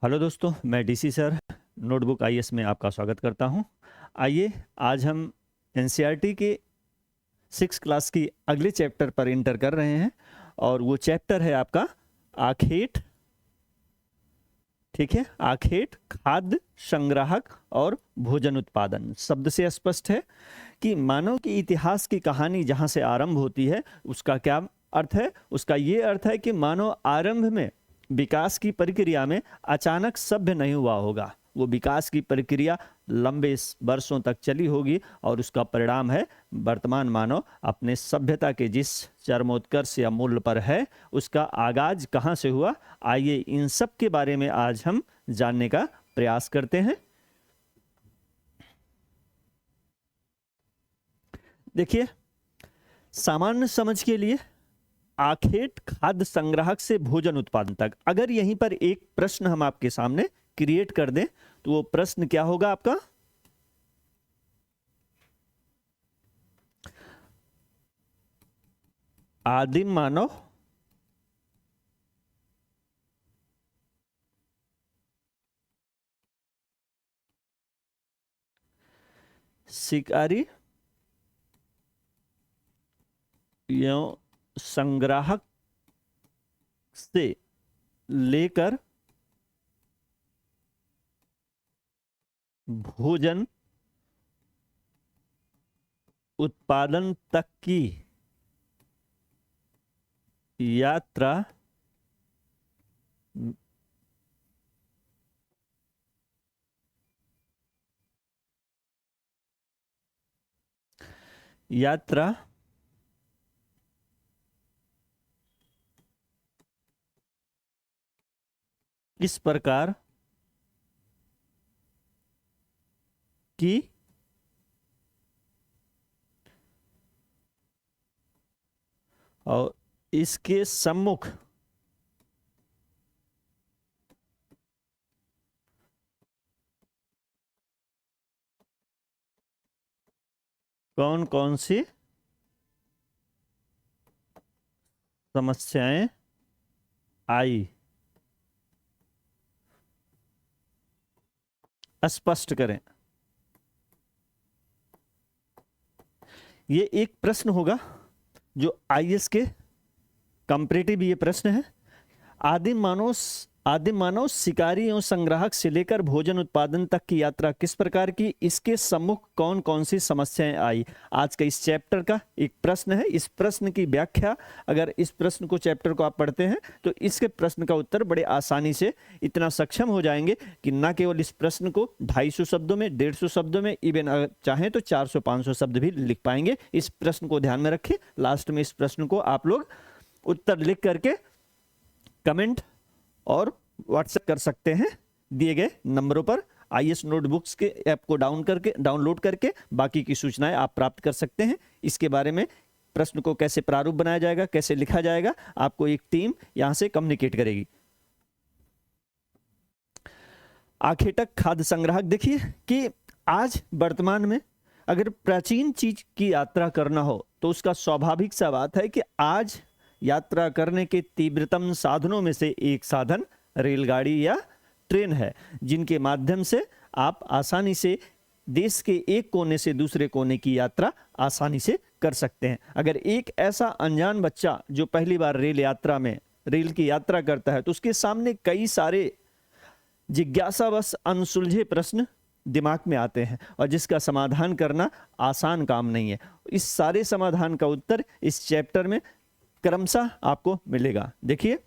Hello दोस्तों, मैं DC sir notebook IAS में आपका स्वागत करता हूं। आइए आज हम एनसीईआरटी के 6 क्लास की अगले चैप्टर पर इंटर कर रहे हैं और वो चैप्टर है आपका आखेट। ठीक है, आखेट, खाद्य संग्राहक और भोजन उत्पादन। शब्द से स्पष्ट है कि मानव के इतिहास की कहानी जहां से आरंभ होती है उसका क्या अर्थ है। उसका ये अर्थ है कि मानव आरंभ में विकास की प्रक्रिया में अचानक सभ्य नहीं हुआ होगा। वो विकास की प्रक्रिया लंबे वर्षों तक चली होगी और उसका परिणाम है वर्तमान मानव अपने सभ्यता के जिस चरमोत्कर्ष या मूल्य पर है उसका आगाज कहाँ से हुआ। आइए इन सब के बारे में आज हम जानने का प्रयास करते हैं। देखिए, सामान्य समझ के लिए आखेट खाद्य संग्राहक से भोजन उत्पादन तक, अगर यहीं पर एक प्रश्न हम आपके सामने क्रिएट कर दें तो वो प्रश्न क्या होगा आपका? आदिम मानव शिकारी एवं संग्राहक से लेकर भोजन उत्पादन तक की यात्रा इस प्रकार की और इसके सम्मुख कौन कौन सी समस्याएं आई, स्पष्ट करें। ये एक प्रश्न होगा जो आईएएस के कंपैरेटिव ये प्रश्न है। आदिम मानव शिकारी एवं संग्राहक से लेकर भोजन उत्पादन तक की यात्रा किस प्रकार की, इसके सम्मुख कौन कौन सी समस्याएं आई, आज का इस चैप्टर का एक प्रश्न है। इस प्रश्न की व्याख्या, अगर इस प्रश्न को चैप्टर को आप पढ़ते हैं तो इसके प्रश्न का उत्तर बड़े आसानी से इतना सक्षम हो जाएंगे कि ना केवल इस प्रश्न को 250 शब्दों में, 150 शब्दों में, इवन अगर चाहें तो 400-500 शब्द भी लिख पाएंगे। इस प्रश्न को ध्यान में रखें। लास्ट में इस प्रश्न को आप लोग उत्तर लिख करके कमेंट और व्हाट्सएप कर सकते हैं दिए गए नंबरों पर। आईएएस नोटबुक्स के ऐप को डाउनलोड करके बाकी की सूचनाएं आप प्राप्त कर सकते हैं। इसके बारे में प्रश्न को कैसे प्रारूप बनाया जाएगा, कैसे लिखा जाएगा, आपको एक टीम यहां से कम्युनिकेट करेगी। आखेटक खाद्य संग्राहक, देखिए कि आज वर्तमान में अगर प्राचीन चीज की यात्रा करना हो तो उसका स्वाभाविक सा बात है कि आज यात्रा करने के तीव्रतम साधनों में से एक साधन रेलगाड़ी या ट्रेन है, जिनके माध्यम से आप आसानी से देश के एक कोने से दूसरे कोने की यात्रा आसानी से कर सकते हैं। अगर एक ऐसा अनजान बच्चा जो पहली बार रेल की यात्रा करता है तो उसके सामने कई सारे जिज्ञासावश अनसुलझे प्रश्न दिमाग में आते हैं और जिसका समाधान करना आसान काम नहीं है। इस सारे समाधान का उत्तर इस चैप्टर में क्रमशः आपको मिलेगा। देखिए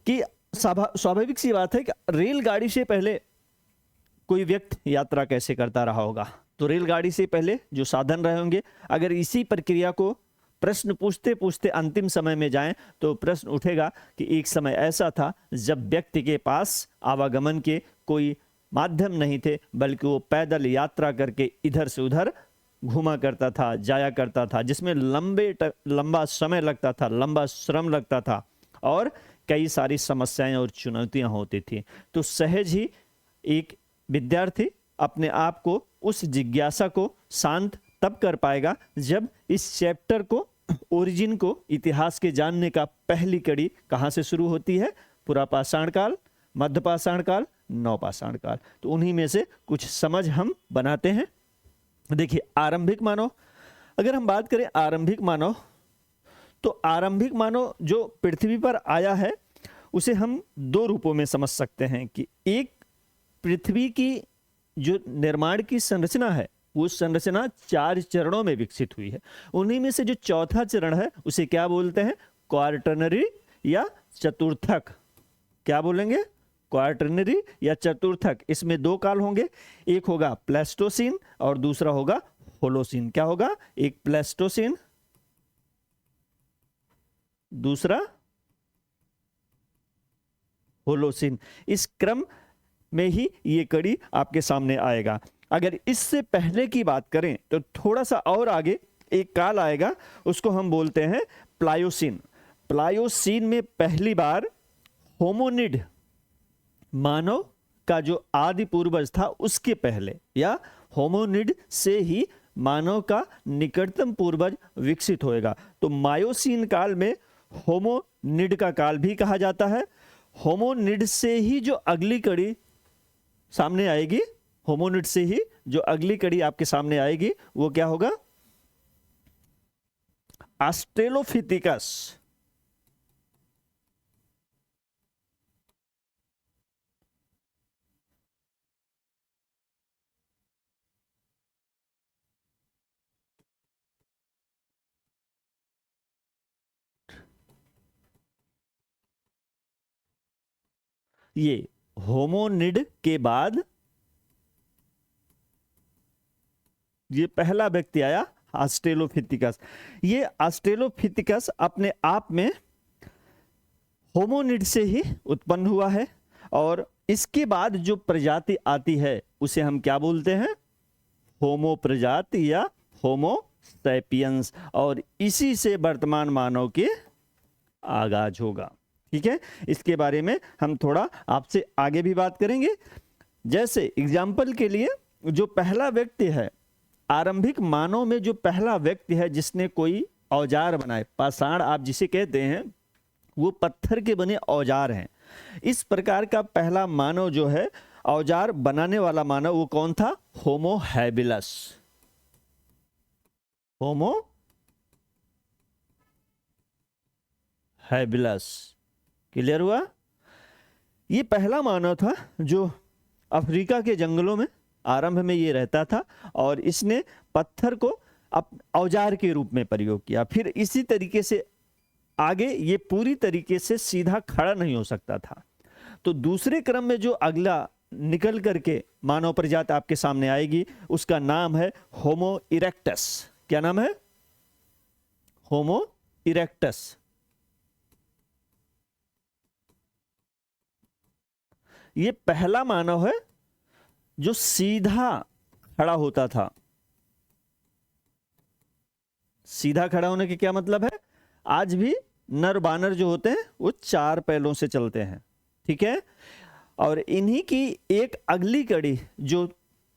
कि स्वाभाविक सी बात है कि रेलगाड़ी से पहले कोई व्यक्ति यात्रा कैसे करता रहा होगा, तो रेलगाड़ी से पहले जो साधन रहे होंगे, अगर इसी प्रक्रिया को प्रश्न पूछते पूछते अंतिम समय में जाएं तो प्रश्न उठेगा कि एक समय ऐसा था जब व्यक्ति के पास आवागमन के कोई माध्यम नहीं थे, बल्कि वो पैदल यात्रा करके इधर से उधर घूमा करता था, जाया करता था, जिसमें लंबा समय लगता था, लंबा श्रम लगता था और कई सारी समस्याएं और चुनौतियां होती थी। तो सहज ही एक विद्यार्थी अपने आप को, उस जिज्ञासा को शांत तब कर पाएगा जब इस चैप्टर को, ओरिजिन को, इतिहास के जानने का पहली कड़ी कहाँ से शुरू होती है? पुरापाषाण काल, मध्यपाषाण काल, नवपाषाण काल। तो उन्हीं में से कुछ समझ हम बनाते हैं। देखिए आरंभिक मानव, अगर हम बात करें आरंभिक मानव, तो आरंभिक मानव जो पृथ्वी पर आया है उसे हम दो रूपों में समझ सकते हैं कि एक, पृथ्वी की जो निर्माण की संरचना है वो संरचना 4 चरणों में विकसित हुई है। उन्हीं में से जो चौथा चरण है उसे क्या बोलते हैं, क्वार्टरनरी या चतुर्थक। क्या बोलेंगे, क्वार्टरनरी या चतुर्थक। इसमें 2 काल होंगे, एक होगा प्लेस्टोसीन और दूसरा होगा होलोसीन। क्या होगा, एक प्लेस्टोसीन, दूसरा होलोसीन। इस क्रम में ही ये कड़ी आपके सामने आएगा। अगर इससे पहले की बात करें तो थोड़ा सा और आगे एक काल आएगा, उसको हम बोलते हैं प्लायोसीन। प्लायोसीन में पहली बार होमोनिड मानव का जो आदि पूर्वज था उसके पहले, या होमोनिड से ही मानव का निकटतम पूर्वज विकसित होएगा। तो मायोसीन काल में होमोनिड का काल भी कहा जाता है। होमोनिड से ही जो अगली कड़ी सामने आएगी, होमोनिड से ही जो अगली कड़ी आपके सामने आएगी वो क्या होगा, ऑस्ट्रेलोपिथेकस। ये होमोनिड के बाद ये पहला व्यक्ति आया ऑस्ट्रेलोपिथेकस। ये ऑस्ट्रेलोपिथेकस अपने आप में होमोनिड से ही उत्पन्न हुआ है, और इसके बाद जो प्रजाति आती है उसे हम क्या बोलते हैं, होमो प्रजाति या होमो सैपियंस। और इसी से वर्तमान मानव के आगाज होगा। ठीक है, इसके बारे में हम थोड़ा आपसे आगे भी बात करेंगे। जैसे एग्जाम्पल के लिए जो पहला व्यक्ति है, आरंभिक मानव में जो पहला व्यक्ति है जिसने कोई औजार बनाए, पाषाण आप जिसे कहते हैं, वो पत्थर के बने औजार हैं। इस प्रकार का पहला मानव जो है, औजार बनाने वाला मानव, वो कौन था, होमो हैबिलस। होमो हैबिलस। क्लियर हुआ। ये पहला मानव था जो अफ्रीका के जंगलों में आरंभ में ये रहता था, और इसने पत्थर को औजार के रूप में प्रयोग किया। फिर इसी तरीके से आगे ये पूरी तरीके से सीधा खड़ा नहीं हो सकता था। तो दूसरे क्रम में जो अगला निकल करके मानव प्रजाति आपके सामने आएगी उसका नाम है होमो इरेक्टस। क्या नाम है, होमो इरेक्टस। ये पहला मानव है जो सीधा खड़ा होता था। सीधा खड़ा होने के क्या मतलब है, आज भी नर बानर जो होते हैं वो 4 पैरों से चलते हैं। ठीक है, और इन्हीं की एक अगली कड़ी जो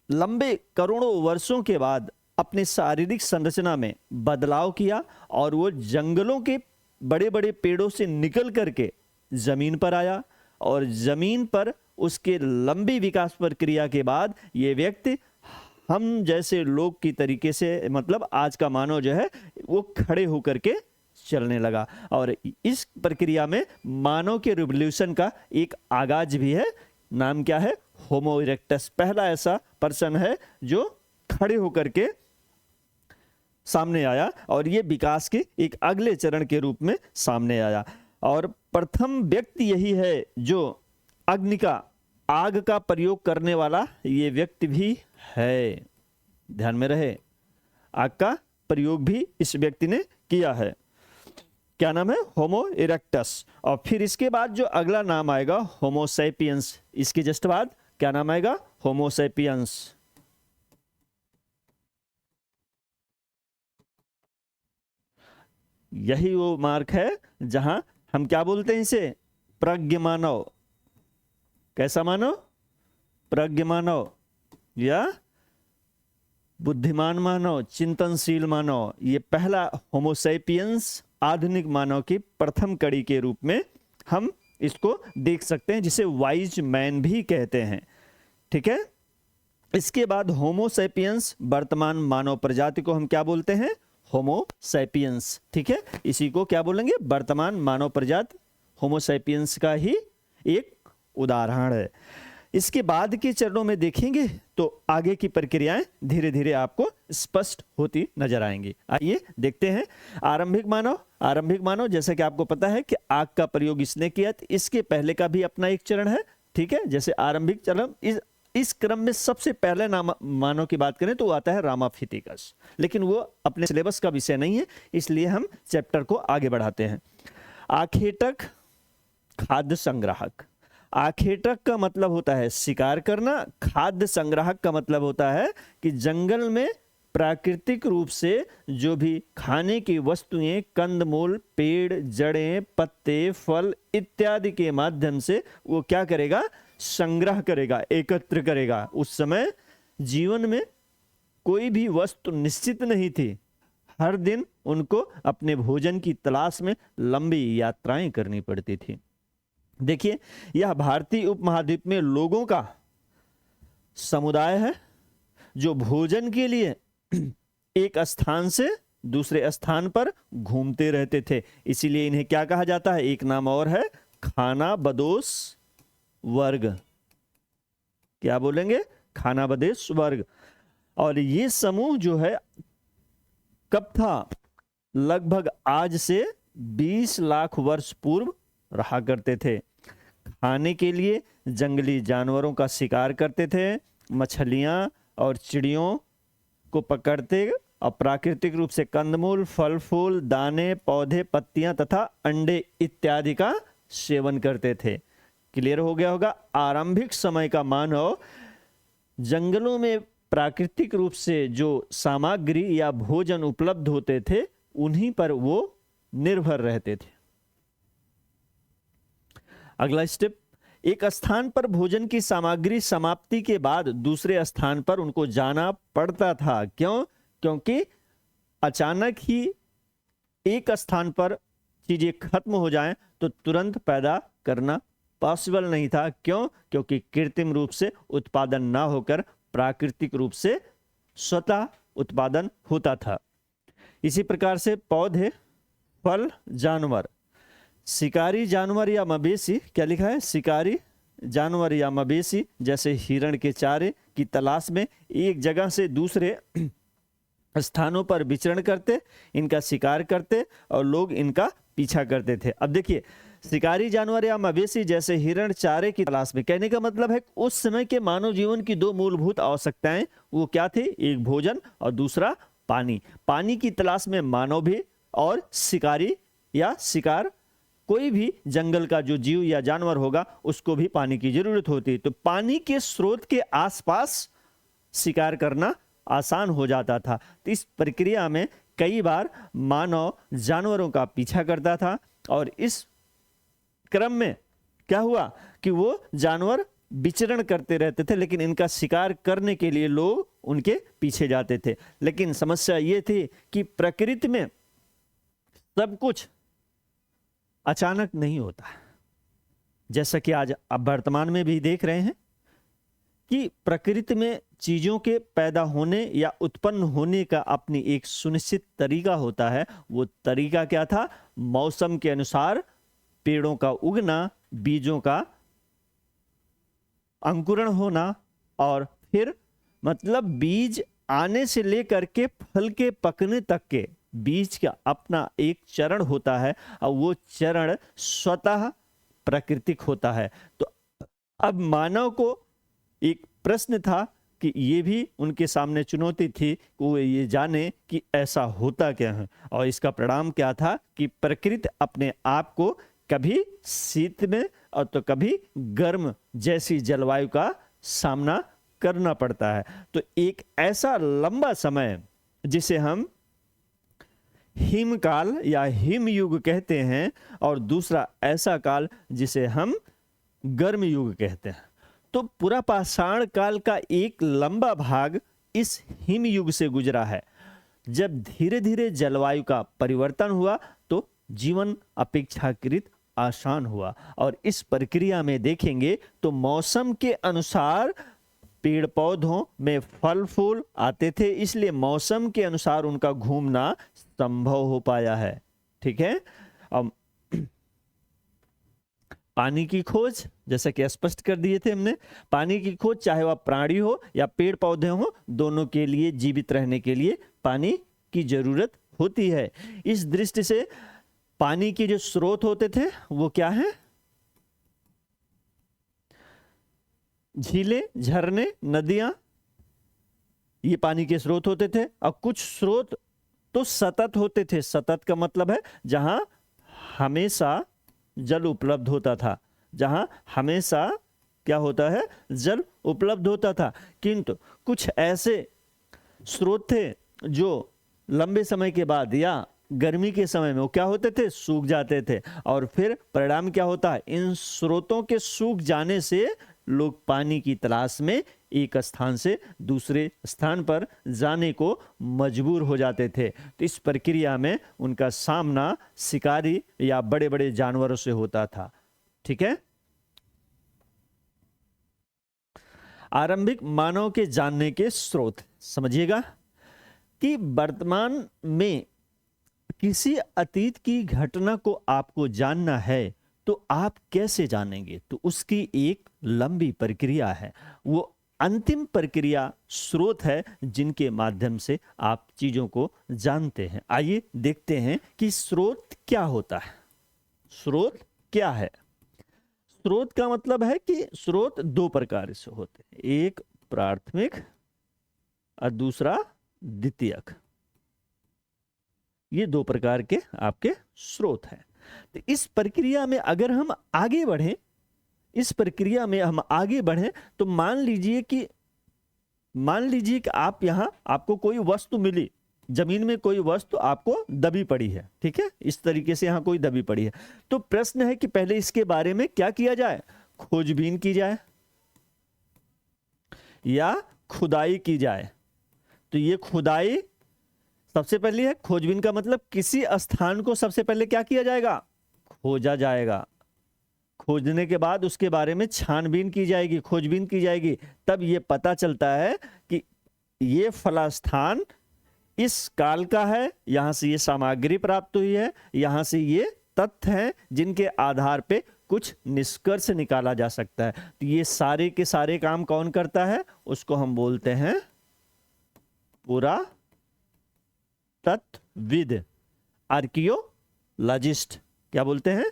लंबे करोड़ों वर्षों के बाद अपने शारीरिक संरचना में बदलाव किया, और वो जंगलों के बड़े बड़े पेड़ों से निकल करके जमीन पर आया, और जमीन पर उसके लंबी विकास प्रक्रिया के बाद ये व्यक्ति हम जैसे लोग की तरीके से, मतलब आज का मानव जो है वो खड़े होकर के चलने लगा। और इस प्रक्रिया में मानव के रिवोल्यूशन का एक आगाज भी है। नाम क्या है, होमो इरेक्टस। पहला ऐसा पर्सन है जो खड़े होकर के सामने आया, और ये विकास के एक अगले चरण के रूप में सामने आया। और प्रथम व्यक्ति यही है जो अग्नि का, आग का प्रयोग करने वाला ये व्यक्ति भी है। ध्यान में रहे, आग का प्रयोग भी इस व्यक्ति ने किया है। क्या नाम है, होमो इरेक्टस। और फिर इसके बाद जो अगला नाम आएगा होमो सैपियंस। इसके जस्ट बाद क्या नाम आएगा, होमो सैपियंस। यही वो मार्क है जहां हम क्या बोलते हैं इसे, प्रज्ञ मानव। कैसा मानव, प्रज्ञ मानव या बुद्धिमान मानव, चिंतनशील मानव। ये पहला होमो सैपियंस आधुनिक मानव की प्रथम कड़ी के रूप में हम इसको देख सकते हैं, जिसे वाइज मैन भी कहते हैं। ठीक है, इसके बाद होमो सैपियंस, वर्तमान मानव प्रजाति को हम क्या बोलते हैं? Homo sapiens. ठीक है, इसी को क्या बोलेंगे? वर्तमान मानव प्रजाति होमो सैपियंस का ही एक उदाहरण है। इसके बाद के चरणों में देखेंगे तो आगे की प्रक्रियाएं धीरे धीरे आपको स्पष्ट होती नजर आएंगी। आइए देखते हैं। आरंभिक मानव, आरंभिक मानव जैसा कि आपको पता है कि आग का प्रयोग इसने किया, इसके पहले का भी अपना एक चरण है। ठीक है, जैसे आरंभिक चरण, इस क्रम में सबसे पहले मानव की बात करें तो वो आता है रामाफिथिकस, लेकिन वो अपने सिलेबस का विषय नहीं है, इसलिए हम चैप्टर को आगे बढ़ाते हैं। आखेटक खाद्य संग्राहक। आखेटक का मतलब होता है शिकार करना, खाद्य संग्राहक का मतलब होता है कि जंगल में प्राकृतिक रूप से जो भी खाने की वस्तुएं, कंदमूल, पेड़, जड़ें, पत्ते, फल इत्यादि के माध्यम से वो क्या करेगा? संग्रह करेगा, एकत्र करेगा। उस समय जीवन में कोई भी वस्तु निश्चित नहीं थी, हर दिन उनको अपने भोजन की तलाश में लंबी यात्राएं करनी पड़ती थी। देखिए, यह भारतीय उपमहाद्वीप में लोगों का समुदाय है जो भोजन के लिए एक स्थान से दूसरे स्थान पर घूमते रहते थे, इसीलिए इन्हें क्या कहा जाता है? एक नाम और है, खानाबदोश वर्ग। क्या बोलेंगे? खानाबदोश वर्ग। और ये समूह जो है कब था? लगभग आज से 20 लाख वर्ष पूर्व रहा करते थे। खाने के लिए जंगली जानवरों का शिकार करते थे, मछलियां और चिड़ियों को पकड़ते और प्राकृतिक रूप से कंदमूल, फल फूल, दाने, पौधे, पत्तियां तथा अंडे इत्यादि का सेवन करते थे। क्लियर हो गया होगा? आरंभिक समय का मानव जंगलों में प्राकृतिक रूप से जो सामग्री या भोजन उपलब्ध होते थे उन्हीं पर वो निर्भर रहते थे। अगला स्टेप, एक स्थान पर भोजन की सामग्री समाप्ति के बाद दूसरे स्थान पर उनको जाना पड़ता था। क्यों? क्योंकि अचानक ही एक स्थान पर चीजें खत्म हो जाएं तो तुरंत पैदा करना पॉसिबल नहीं था। क्यों? क्योंकि कृत्रिम रूप से उत्पादन ना होकर प्राकृतिक रूप से स्वतः उत्पादन होता था। इसी प्रकार से पौधे, फल, जानवर, शिकारी जानवर या मवेशी, क्या लिखा है? शिकारी जानवर या मवेशी जैसे हिरण के चारे की तलाश में एक जगह से दूसरे स्थानों पर विचरण करते, इनका शिकार करते और लोग इनका पीछा करते थे। अब देखिए, शिकारी जानवर या मवेशी जैसे हिरण चारे की तलाश में, कहने का मतलब है उस समय के मानव जीवन की दो मूलभूत आवश्यकताएं वो क्या थी? एक भोजन और दूसरा पानी। पानी की तलाश में मानव भी और शिकारी या शिकार, कोई भी जंगल का जो जीव या जानवर होगा उसको भी पानी की जरूरत होती है। तो पानी के स्रोत के आसपास शिकार करना आसान हो जाता था। तो इस प्रक्रिया में कई बार मानव जानवरों का पीछा करता था और इस क्रम में क्या हुआ कि वो जानवर विचरण करते रहते थे, लेकिन इनका शिकार करने के लिए लोग उनके पीछे जाते थे। लेकिन समस्या ये थी कि प्रकृति में सब कुछ अचानक नहीं होता, जैसा कि आज अब वर्तमान में भी देख रहे हैं कि प्रकृति में चीजों के पैदा होने या उत्पन्न होने का अपनी एक सुनिश्चित तरीका होता है। वो तरीका क्या था? मौसम के अनुसार पेड़ों का उगना, बीजों का अंकुरण होना और फिर मतलब बीज आने से लेकर के फल के पकने तक के बीज का अपना एक चरण होता है और वो चरण स्वतः प्राकृतिक होता है। तो अब मानव को एक प्रश्न था कि ये भी उनके सामने चुनौती थी कि वो ये जाने कि ऐसा होता क्या है, और इसका परिणाम क्या था कि प्रकृति अपने आप को कभी शीत में और तो कभी गर्म जैसी जलवायु का सामना करना पड़ता है। तो एक ऐसा लंबा समय जिसे हम हिमकाल या हिम युग कहते हैं और दूसरा ऐसा काल जिसे हम गर्म युग कहते हैं। तो पूरा पाषाण काल का एक लंबा भाग इस हिम युग से गुजरा है। जब धीरे धीरे जलवायु का परिवर्तन हुआ तो जीवन अपेक्षाकृत आसान हुआ। और इस प्रक्रिया में देखेंगे तो मौसम के अनुसार पेड़ पौधों में फल फूल आते थे, इसलिए मौसम के अनुसार उनका घूमना संभव हो पाया है। ठीक है। अब पानी की खोज, जैसा कि स्पष्ट कर दिए थे हमने, पानी की खोज चाहे वह प्राणी हो या पेड़ पौधे हो, दोनों के लिए जीवित रहने के लिए पानी की जरूरत होती है। इस दृष्टि से पानी के जो स्रोत होते थे वो क्या है? झीलें, झरने, नदियां, ये पानी के स्रोत होते थे। और कुछ स्रोत तो सतत होते थे। सतत का मतलब है जहां हमेशा जल उपलब्ध होता था, जहां हमेशा क्या होता है? जल उपलब्ध होता था। किंतु कुछ ऐसे स्रोत थे जो लंबे समय के बाद या गर्मी के समय में वो क्या होते थे? सूख जाते थे। और फिर परिणाम क्या होता है? इन स्रोतों के सूख जाने से लोग पानी की तलाश में एक स्थान से दूसरे स्थान पर जाने को मजबूर हो जाते थे। तो इस प्रक्रिया में उनका सामना शिकारी या बड़े बड़े जानवरों से होता था। ठीक है। आरंभिक मानव के जानने के स्रोत समझिएगा कि वर्तमान में किसी अतीत की घटना को आपको जानना है तो आप कैसे जानेंगे? तो उसकी एक लंबी प्रक्रिया है। वो अंतिम प्रक्रिया स्रोत है जिनके माध्यम से आप चीजों को जानते हैं। आइए देखते हैं कि स्रोत क्या होता है। स्रोत क्या है? स्रोत का मतलब है कि स्रोत दो प्रकार से होते हैं, एक प्राथमिक और दूसरा द्वितीयक। ये दो प्रकार के आपके स्रोत हैं। तो इस प्रक्रिया में अगर हम आगे बढ़ें, इस प्रक्रिया में हम आगे बढ़ें तो मान लीजिए कि आप यहां, आपको कोई वस्तु मिली, जमीन में कोई वस्तु आपको दबी पड़ी है। ठीक है, इस तरीके से यहां कोई दबी पड़ी है। तो प्रश्न है कि पहले इसके बारे में क्या किया जाए? खोजबीन की जाए या खुदाई की जाए। तो ये खुदाई सबसे पहले है। खोजबीन का मतलब किसी स्थान को सबसे पहले क्या किया जाएगा? खोजा जाएगा। खोजने के बाद उसके बारे में छानबीन की जाएगी, खोजबीन की जाएगी। तब ये पता चलता है कि ये फला स्थान इस काल का है, यहां से ये सामग्री प्राप्त हुई है, यहां से ये तथ्य हैं जिनके आधार पे कुछ निष्कर्ष निकाला जा सकता है। तो ये सारे के सारे काम कौन करता है? उसको हम बोलते हैं पुरातत्वविद, आर्कियोलॉजिस्ट। क्या बोलते हैं?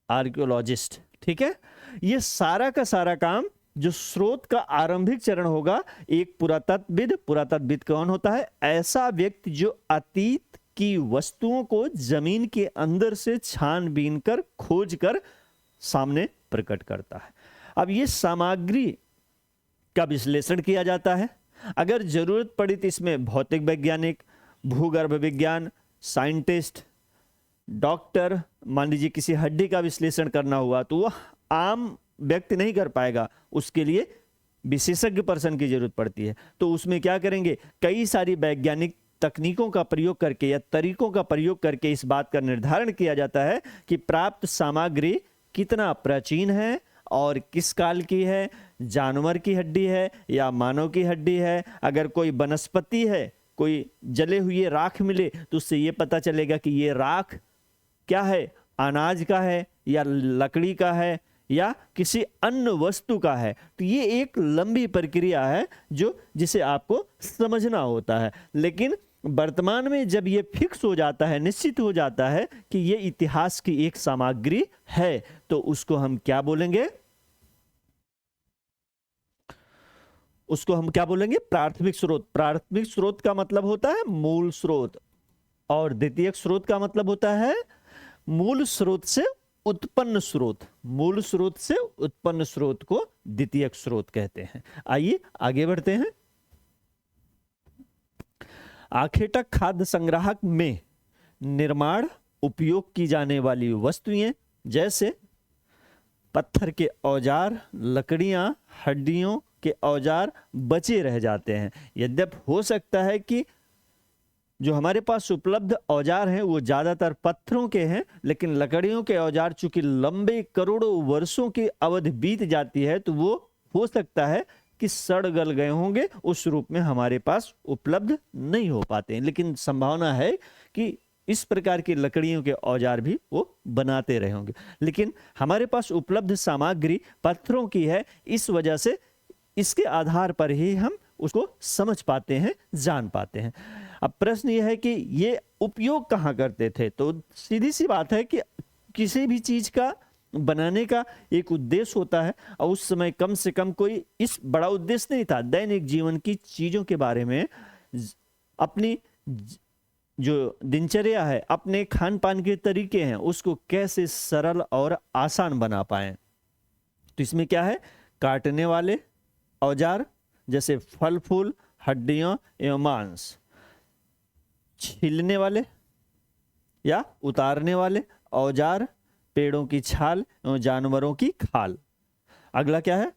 आर्कियोलॉजिस्ट। ठीक है। ये सारा का सारा काम जो स्रोत का आरंभिक चरण होगा, एक पुरातत्वविद कौन होता है? ऐसा व्यक्ति जो अतीत की वस्तुओं को जमीन के अंदर से छानबीन कर, खोज कर सामने प्रकट करता है। अब ये सामग्री का विश्लेषण किया जाता है। अगर जरूरत पड़ी तो इसमें भौतिक वैज्ञानिक, भूगर्भ विज्ञान, साइंटिस्ट, डॉक्टर, मान लीजिए किसी हड्डी का विश्लेषण करना हुआ तो वह आम व्यक्ति नहीं कर पाएगा, उसके लिए विशेषज्ञ पर्सन की जरूरत पड़ती है। तो उसमें क्या करेंगे? कई सारी वैज्ञानिक तकनीकों का प्रयोग करके या तरीकों का प्रयोग करके इस बात का निर्धारण किया जाता है कि प्राप्त सामग्री कितना प्राचीन है और किस काल की है, जानवर की हड्डी है या मानव की हड्डी है। अगर कोई वनस्पति है, कोई जले हुए राख मिले तो उससे ये पता चलेगा कि ये राख क्या है, अनाज का है या लकड़ी का है या किसी अन्य वस्तु का है। तो ये एक लंबी प्रक्रिया है जिसे आपको समझना होता है। लेकिन वर्तमान में जब ये फिक्स हो जाता है, निश्चित हो जाता है कि ये इतिहास की एक सामग्री है, तो उसको हम क्या बोलेंगे? उसको हम क्या बोलेंगे? प्राथमिक स्रोत। प्राथमिक स्रोत का मतलब होता है मूल स्रोत, और द्वितीयक स्रोत का मतलब होता है मूल स्रोत से उत्पन्न स्रोत। मूल स्रोत से उत्पन्न स्रोत को द्वितीयक स्रोत कहते हैं। आइए आगे बढ़ते हैं। आखेटक खाद्य संग्राहक में निर्माण उपयोग की जाने वाली वस्तुएं जैसे पत्थर के औजार, लकड़ियां, हड्डियों के औजार बचे रह जाते हैं। यद्यपि हो सकता है कि जो हमारे पास उपलब्ध औजार हैं वो ज़्यादातर पत्थरों के हैं, लेकिन लकड़ियों के औजार चूंकि लंबे करोड़ों वर्षों की अवधि बीत जाती है तो वो हो सकता है कि सड़ गल गए होंगे, उस रूप में हमारे पास उपलब्ध नहीं हो पाते हैं। लेकिन संभावना है कि इस प्रकार की लकड़ियों के औजार भी वो बनाते रहे होंगे। लेकिन हमारे पास उपलब्ध सामग्री पत्थरों की है, इस वजह से इसके आधार पर ही हम उसको समझ पाते हैं, जान पाते हैं। अब प्रश्न यह है कि ये उपयोग कहाँ करते थे? तो सीधी सी बात है कि किसी भी चीज का बनाने का एक उद्देश्य होता है, और उस समय कम से कम कोई इस बड़ा उद्देश्य नहीं था। दैनिक जीवन की चीजों के बारे में, अपनी जो दिनचर्या है, अपने खान पान के तरीके हैं, उसको कैसे सरल और आसान बना पाए। तो इसमें क्या है, काटने वाले औजार जैसे फल फूल, हड्डियां एवं मांस, छीलने वाले या उतारने वाले औजार, पेड़ों की छाल एवं जानवरों की खाल। अगला क्या है,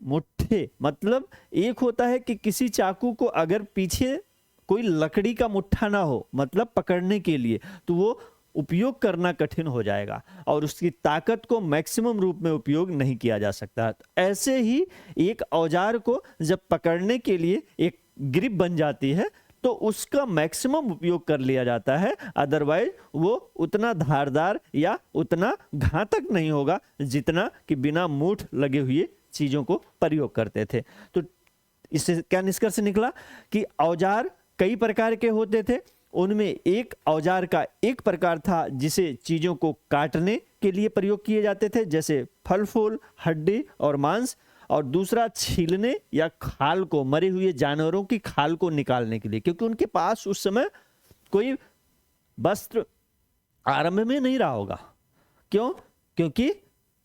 मुट्ठे, मतलब एक होता है कि किसी चाकू को अगर पीछे कोई लकड़ी का मुट्ठा ना हो, मतलब पकड़ने के लिए, तो वो उपयोग करना कठिन हो जाएगा और उसकी ताकत को मैक्सिमम रूप में उपयोग नहीं किया जा सकता। ऐसे ही एक औजार को जब पकड़ने के लिए एक ग्रिप बन जाती है तो उसका मैक्सिमम उपयोग कर लिया जाता है, अदरवाइज वो उतना धारदार या उतना घातक नहीं होगा जितना कि बिना मूठ लगे हुए चीजों को प्रयोग करते थे। तो इससे क्या निष्कर्ष निकला कि औजार कई प्रकार के होते थे। उनमें एक औजार का एक प्रकार था जिसे चीजों को काटने के लिए प्रयोग किए जाते थे, जैसे फल फूल, हड्डी और मांस, और दूसरा छीलने या खाल को, मरे हुए जानवरों की खाल को निकालने के लिए, क्योंकि उनके पास उस समय कोई वस्त्र आरंभ में नहीं रहा होगा। क्यों? क्योंकि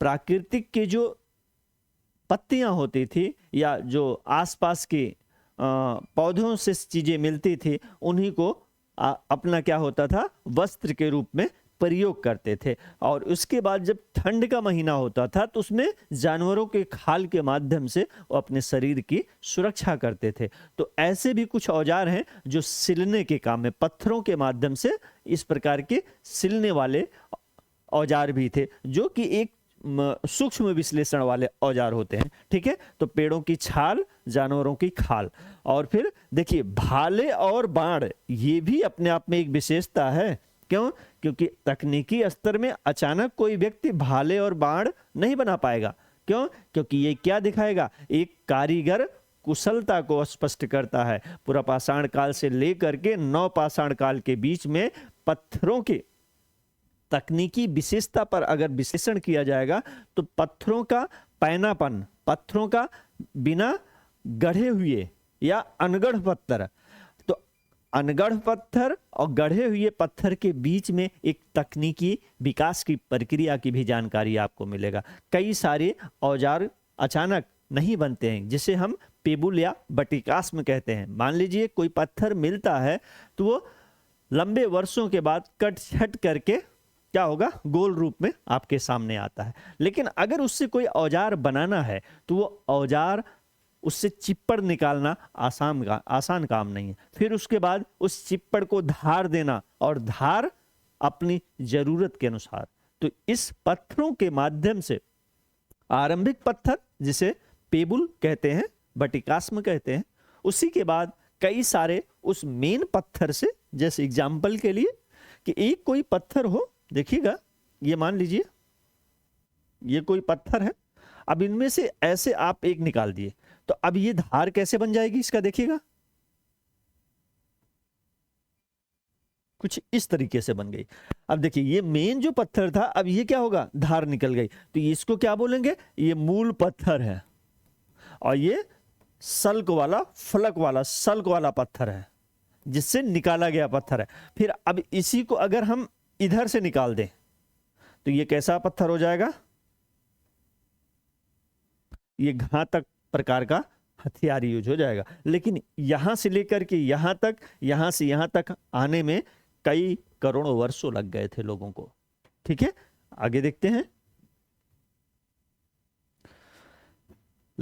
प्राकृतिक के जो पत्तियां होती थी या जो आसपास के पौधों से चीजें मिलती थी, उन्हीं को अपना क्या होता था, वस्त्र के रूप में प्रयोग करते थे। और उसके बाद जब ठंड का महीना होता था तो उसमें जानवरों के खाल के माध्यम से वो अपने शरीर की सुरक्षा करते थे। तो ऐसे भी कुछ औजार हैं जो सिलने के काम में, पत्थरों के माध्यम से इस प्रकार के सिलने वाले औजार भी थे, जो कि एक सूक्ष्म विश्लेषण वाले औजार होते हैं। ठीक है, तो पेड़ों की छाल, जानवरों की खाल, और फिर देखिए भाले और बाण, ये भी अपने आप में एक विशेषता है। क्यों? क्योंकि तकनीकी स्तर में अचानक कोई व्यक्ति भाले और बाण नहीं बना पाएगा। क्यों? क्योंकि ये क्या दिखाएगा, एक कारीगर कुशलता को स्पष्ट करता है। पूरा पाषाण काल से लेकर के नव पाषाण काल के बीच में पत्थरों के तकनीकी विशेषता पर अगर विश्लेषण किया जाएगा तो पत्थरों का पैनापन, पत्थरों का बिना गढ़े हुए या अनगढ़ पत्थर, तो अनगढ़ पत्थर और गढ़े हुए पत्थर के बीच में एक तकनीकी विकास की प्रक्रिया की भी जानकारी आपको मिलेगा। कई सारे औजार अचानक नहीं बनते हैं, जिसे हम पेबुल या बटिकास्म कहते हैं। मान लीजिए कोई पत्थर मिलता है तो वो लंबे वर्षों के बाद कट छट करके क्या होगा, गोल रूप में आपके सामने आता है। लेकिन अगर उससे कोई औजार बनाना है तो वो औजार, उससे चिप्पड़ निकालना आसान काम नहीं है। फिर उसके बाद उस चिप्पड़ को धार देना, और धार अपनी जरूरत के अनुसार। तो इस पत्थरों के माध्यम से आरंभिक पत्थर, जिसे पेबुल कहते हैं, बटिकास्म कहते हैं, उसी के बाद कई सारे उस मेन पत्थर से, जैसे एग्जाम्पल के लिए कि एक कोई पत्थर हो, देखिएगा ये मान लीजिए ये कोई पत्थर है, अब इनमें से ऐसे आप एक निकाल दिए, तो अब ये धार कैसे बन जाएगी इसका, देखिएगा कुछ इस तरीके से बन गई। अब देखिए ये मेन जो पत्थर था, अब ये क्या होगा, धार निकल गई, तो इसको क्या बोलेंगे, ये मूल पत्थर है, और ये सल्क वाला, फलक वाला, सल्क वाला पत्थर है, जिससे निकाला गया पत्थर है। फिर अब इसी को अगर हम इधर से निकाल दें तो ये कैसा पत्थर हो जाएगा, ये घातक प्रकार का हथियार यूज हो जाएगा। लेकिन यहां से लेकर के यहां तक, यहां से यहां तक आने में कई करोड़ों वर्षों लग गए थे लोगों को। ठीक है, आगे देखते हैं।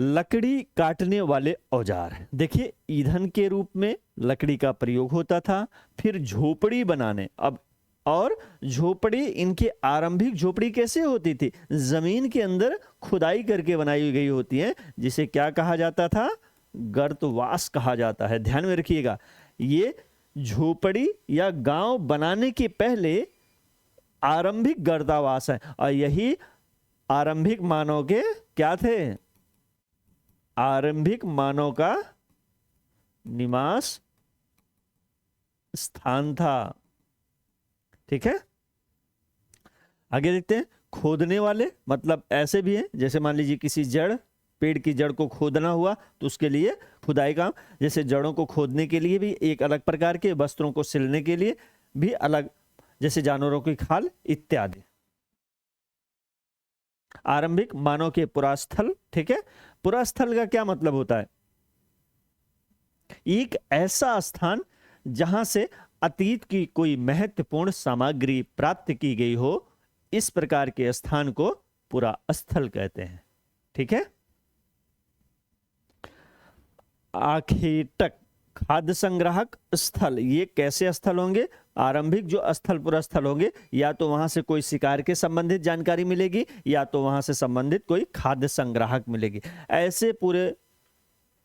लकड़ी काटने वाले औजार। देखिए, ईंधन के रूप में लकड़ी का प्रयोग होता था। फिर झोपड़ी बनाने, अब और झोपड़ी, इनकी आरंभिक झोपड़ी कैसे होती थी? जमीन के अंदर खुदाई करके बनाई गई होती है, जिसे क्या कहा जाता था? गर्तवास कहा जाता है। ध्यान में रखिएगा, ये झोपड़ी या गांव बनाने के पहले आरंभिक गर्तावास है, और यही आरंभिक मानव के क्या थे? आरंभिक मानव का निवास स्थान था। ठीक है, आगे देखते हैं। खोदने वाले, मतलब ऐसे भी है, जैसे मान लीजिए किसी जड़, पेड़ की जड़ को खोदना हुआ तो उसके लिए खुदाई काम, जैसे जड़ों को खोदने के लिए भी एक अलग प्रकार के, वस्त्रों को सिलने के लिए भी अलग, जैसे जानवरों की खाल इत्यादि। आरंभिक मानव के पुरास्थल। ठीक है, पुरास्थल का क्या मतलब होता है? एक ऐसा स्थान जहां से अतीत की कोई महत्वपूर्ण सामग्री प्राप्त की गई हो, इस प्रकार के स्थान को पुरास्थल कहते हैं। ठीक है, आखेटक, खाद्य संग्राहक स्थल, ये कैसे स्थल होंगे? आरंभिक जो स्थल पुरास्थल होंगे, या तो वहां से कोई शिकार के संबंधित जानकारी मिलेगी, या तो वहां से संबंधित कोई खाद्य संग्राहक मिलेगी। ऐसे पूरे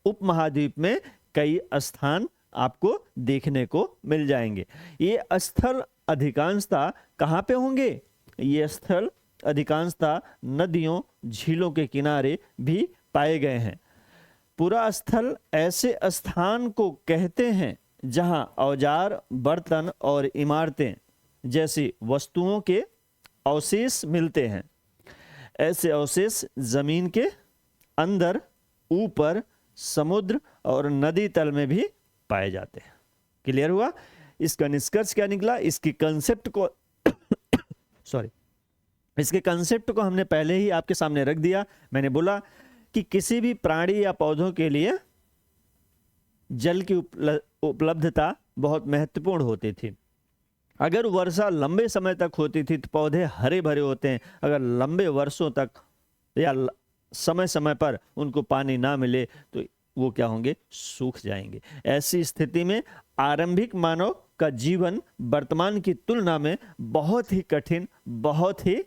उपमहाद्वीप में कई स्थान आपको देखने को मिल जाएंगे। ये स्थल अधिकांशतः कहाँ पे होंगे? ये स्थल अधिकांशतः नदियों, झीलों के किनारे भी पाए गए हैं। पुरास्थल ऐसे स्थान को कहते हैं जहां औजार, बर्तन और इमारतें जैसी वस्तुओं के अवशेष मिलते हैं। ऐसे अवशेष जमीन के अंदर, ऊपर, समुद्र और नदी तल में भी पाए जाते हैं। क्लियर हुआ? इसका निष्कर्ष क्या निकला? इसकी कंसेप्ट को सॉरी, इसके कंसेप्ट को हमने पहले ही आपके सामने रख दिया। मैंने बोला कि किसी भी प्राणी या पौधों के लिए जल की उपलब्धता बहुत महत्वपूर्ण होती थी। अगर वर्षा लंबे समय तक होती थी तो पौधे हरे भरे होते हैं। अगर लंबे वर्षों तक या समय समय पर उनको पानी ना मिले तो वो क्या होंगे? सूख जाएंगे। ऐसी स्थिति में आरंभिक मानव का जीवन वर्तमान की तुलना में बहुत ही कठिन, बहुत ही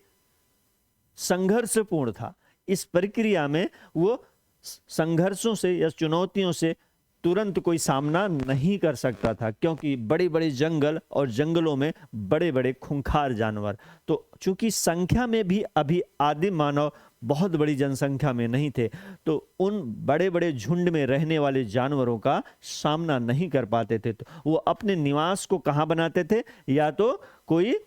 संघर्षपूर्ण था। इस प्रक्रिया में वो संघर्षों से या चुनौतियों से तुरंत कोई सामना नहीं कर सकता था, क्योंकि बड़े बड़े जंगल और जंगलों में बड़े बड़े खूंखार जानवर। तो चूंकि संख्या में भी अभी आदिम मानव बहुत बड़ी जनसंख्या में नहीं थे, तो उन बड़े बड़े झुंड में रहने वाले जानवरों का सामना नहीं कर पाते थे। तो वो अपने निवास को कहाँ बनाते थे? या तो कोई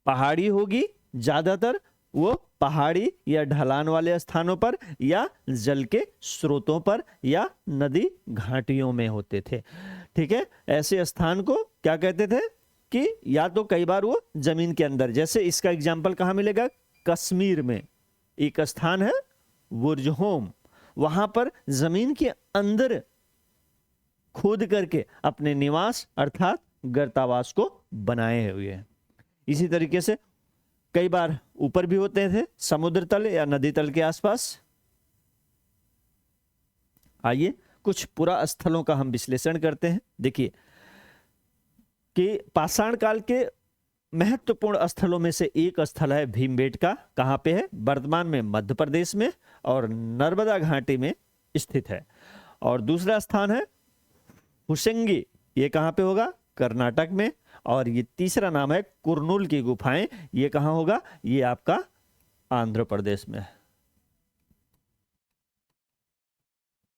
पहाड़ी होगी, ज्यादातर वो पहाड़ी या ढलान वाले स्थानों पर, या जल के स्रोतों पर, या नदी घाटियों में होते थे। ठीक है, ऐसे स्थान को क्या कहते थे? कि या तो कई बार वो जमीन के अंदर, जैसे इसका एग्जाम्पल कहाँ मिलेगा? कश्मीर में एक स्थान है बुर्जहोम, वहां पर जमीन के अंदर खोद करके अपने निवास अर्थात गर्तावास को बनाए हुए हैं। इसी तरीके से कई बार ऊपर भी होते थे, समुद्र तल या नदी तल के आसपास। आइए कुछ पुरा स्थलों का हम विश्लेषण करते हैं। देखिए कि पाषाण काल के महत्वपूर्ण स्थलों में से एक स्थल है भीमबेटका। कहाँ पे है? वर्तमान में मध्य प्रदेश में और नर्मदा घाटी में स्थित है। और दूसरा स्थान है हुसंगी, ये कहाँ पे होगा? कर्नाटक में। और ये तीसरा नाम है कुरनूल की गुफाएं, ये कहाँ होगा? ये आपका आंध्र प्रदेश में है।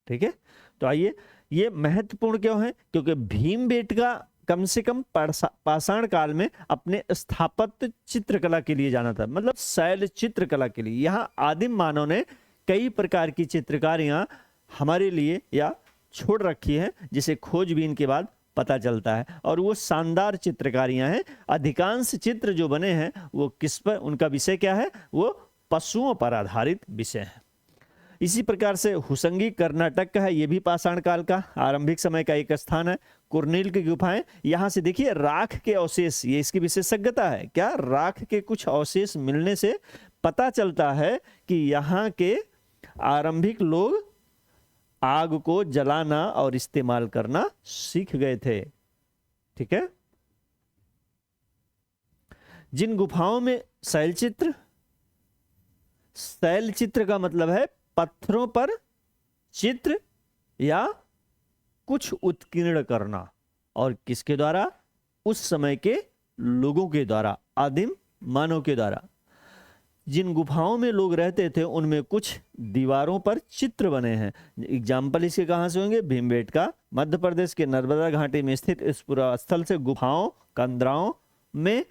ठीक है, तो आइए, ये महत्वपूर्ण क्यों है? क्योंकि भीमबेटका कम से कम पाषाण काल में अपने स्थापत्य चित्रकला के लिए जाना था, मतलब शैल चित्रकला के लिए। यहाँ आदिम मानव ने कई प्रकार की चित्रकारियां हमारे लिए या छोड़ रखी है, जिसे खोजबीन के बाद पता चलता है। और वो शानदार चित्रकारियां हैं। अधिकांश चित्र जो बने हैं वो किस पर, उनका विषय क्या है? वो पशुओं पर आधारित विषय है। इसी प्रकार से हुसंगी कर्नाटक का है, ये भी पाषाण काल का आरंभिक समय का एक स्थान है। कुरनील की गुफाएं, यहां से देखिए राख के अवशेष, ये इसकी विशेषज्ञता है। क्या? राख के कुछ अवशेष मिलने से पता चलता है कि यहाँ के आरंभिक लोग आग को जलाना और इस्तेमाल करना सीख गए थे। ठीक है। जिन गुफाओं में शैलचित्र, शैलचित्र का मतलब है पत्थरों पर चित्र या कुछ उत्कीर्ण करना, और किसके द्वारा? उस समय के लोगों के द्वारा, आदिम मानव के द्वारा। जिन गुफाओं में लोग रहते थे उनमें कुछ दीवारों पर चित्र बने हैं। एग्जाम्पल इसके कहाँ से होंगे? भीमबेटका, मध्य प्रदेश के नर्मदा घाटी में स्थित इस पुरा स्थल से गुफाओं, कंदराओं में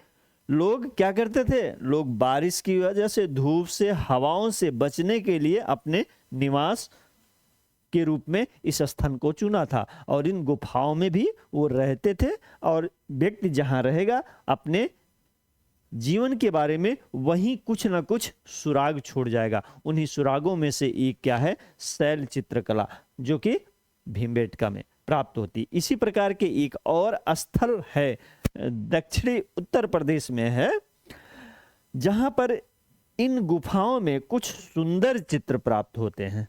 लोग क्या करते थे? लोग बारिश की वजह से, धूप से, हवाओं से बचने के लिए अपने निवास के रूप में इस स्थान को चुना था, और इन गुफाओं में भी वो रहते थे। और व्यक्ति जहां रहेगा अपने जीवन के बारे में वहीं कुछ ना कुछ सुराग छोड़ जाएगा। उन्हीं सुरागों में से एक क्या है? शैल चित्रकला, जो कि भीमबेटका में प्राप्त होती। इसी प्रकार के एक और स्थल है, दक्षिणी उत्तर प्रदेश में है, जहां पर इन गुफाओं में कुछ सुंदर चित्र प्राप्त होते हैं।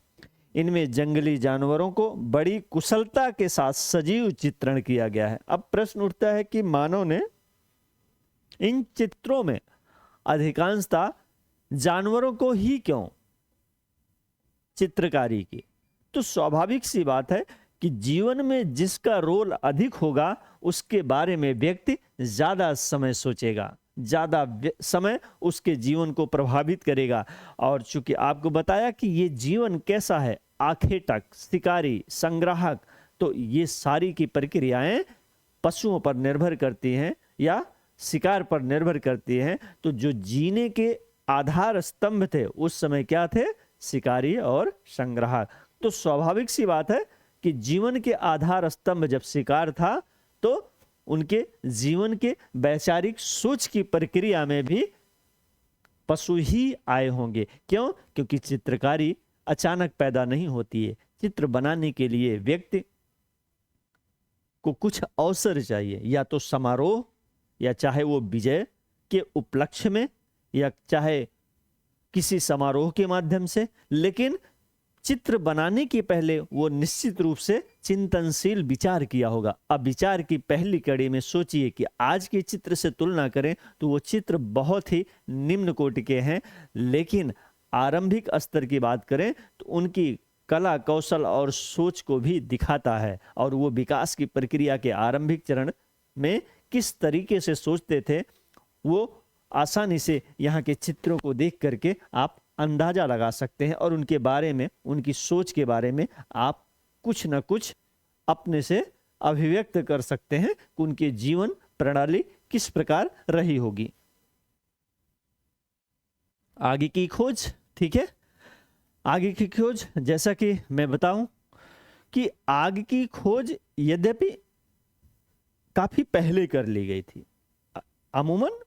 इनमें जंगली जानवरों को बड़ी कुशलता के साथ सजीव चित्रण किया गया है। अब प्रश्न उठता है कि मानव ने इन चित्रों में अधिकांशतः जानवरों को ही क्यों चित्रकारी की? तो स्वाभाविक सी बात है कि जीवन में जिसका रोल अधिक होगा उसके बारे में व्यक्ति ज्यादा समय सोचेगा, ज्यादा समय उसके जीवन को प्रभावित करेगा। और चूंकि आपको बताया कि ये जीवन कैसा है, आखेटक, शिकारी, संग्राहक, तो ये सारी की प्रक्रियाएं पशुओं पर निर्भर करती हैं या शिकार पर निर्भर करती हैं। तो जो जीने के आधार स्तंभ थे उस समय क्या थे? शिकारी और संग्राहक। तो स्वाभाविक सी बात है कि जीवन के आधार स्तंभ जब शिकार था तो उनके जीवन के वैचारिक सोच की प्रक्रिया में भी पशु ही आए होंगे। क्यों? क्योंकि चित्रकारी अचानक पैदा नहीं होती है। चित्र बनाने के लिए व्यक्ति को कुछ अवसर चाहिए, या तो समारोह, या चाहे वो विजय के उपलक्ष्य में, या चाहे किसी समारोह के माध्यम से। लेकिन चित्र बनाने के पहले वो निश्चित रूप से चिंतनशील विचार किया होगा। अब विचार की पहली कड़ी में सोचिए कि आज के चित्र से तुलना करें तो वो चित्र बहुत ही निम्न कोटि के हैं, लेकिन आरंभिक स्तर की बात करें तो उनकी कला, कौशल और सोच को भी दिखाता है। और वो विकास की प्रक्रिया के आरंभिक चरण में किस तरीके से सोचते थे वो आसानी से यहाँ के चित्रों को देख करके आप अंदाजा लगा सकते हैं, और उनके बारे में, उनकी सोच के बारे में आप कुछ न कुछ अपने से अभिव्यक्त कर सकते हैं कि उनके जीवन प्रणाली किस प्रकार रही होगी। आगे की खोज, ठीक है, आगे की खोज, जैसा कि मैं बताऊं कि आग की खोज यद्यपि काफी पहले कर ली गई थी, अमूमन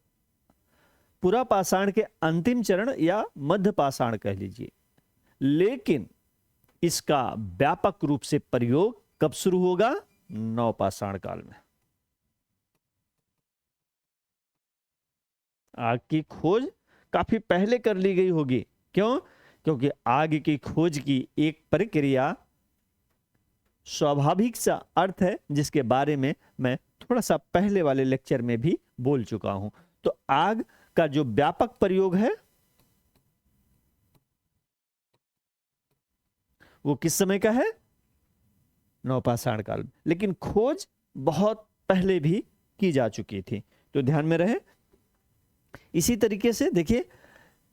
पुरा पाषाण के अंतिम चरण या मध्य पाषाण कह लीजिए, लेकिन इसका व्यापक रूप से प्रयोग कब शुरू होगा? नवपाषाण काल में। आग की खोज काफी पहले कर ली गई होगी। क्यों? क्योंकि आग की खोज की एक प्रक्रिया स्वाभाविक सा अर्थ है जिसके बारे में मैं थोड़ा सा पहले वाले लेक्चर में भी बोल चुका हूं। तो आग का जो व्यापक प्रयोग है वो किस समय का है? नवपाषाण काल में। लेकिन खोज बहुत पहले भी की जा चुकी थी, तो ध्यान में रहे। इसी तरीके से देखिए,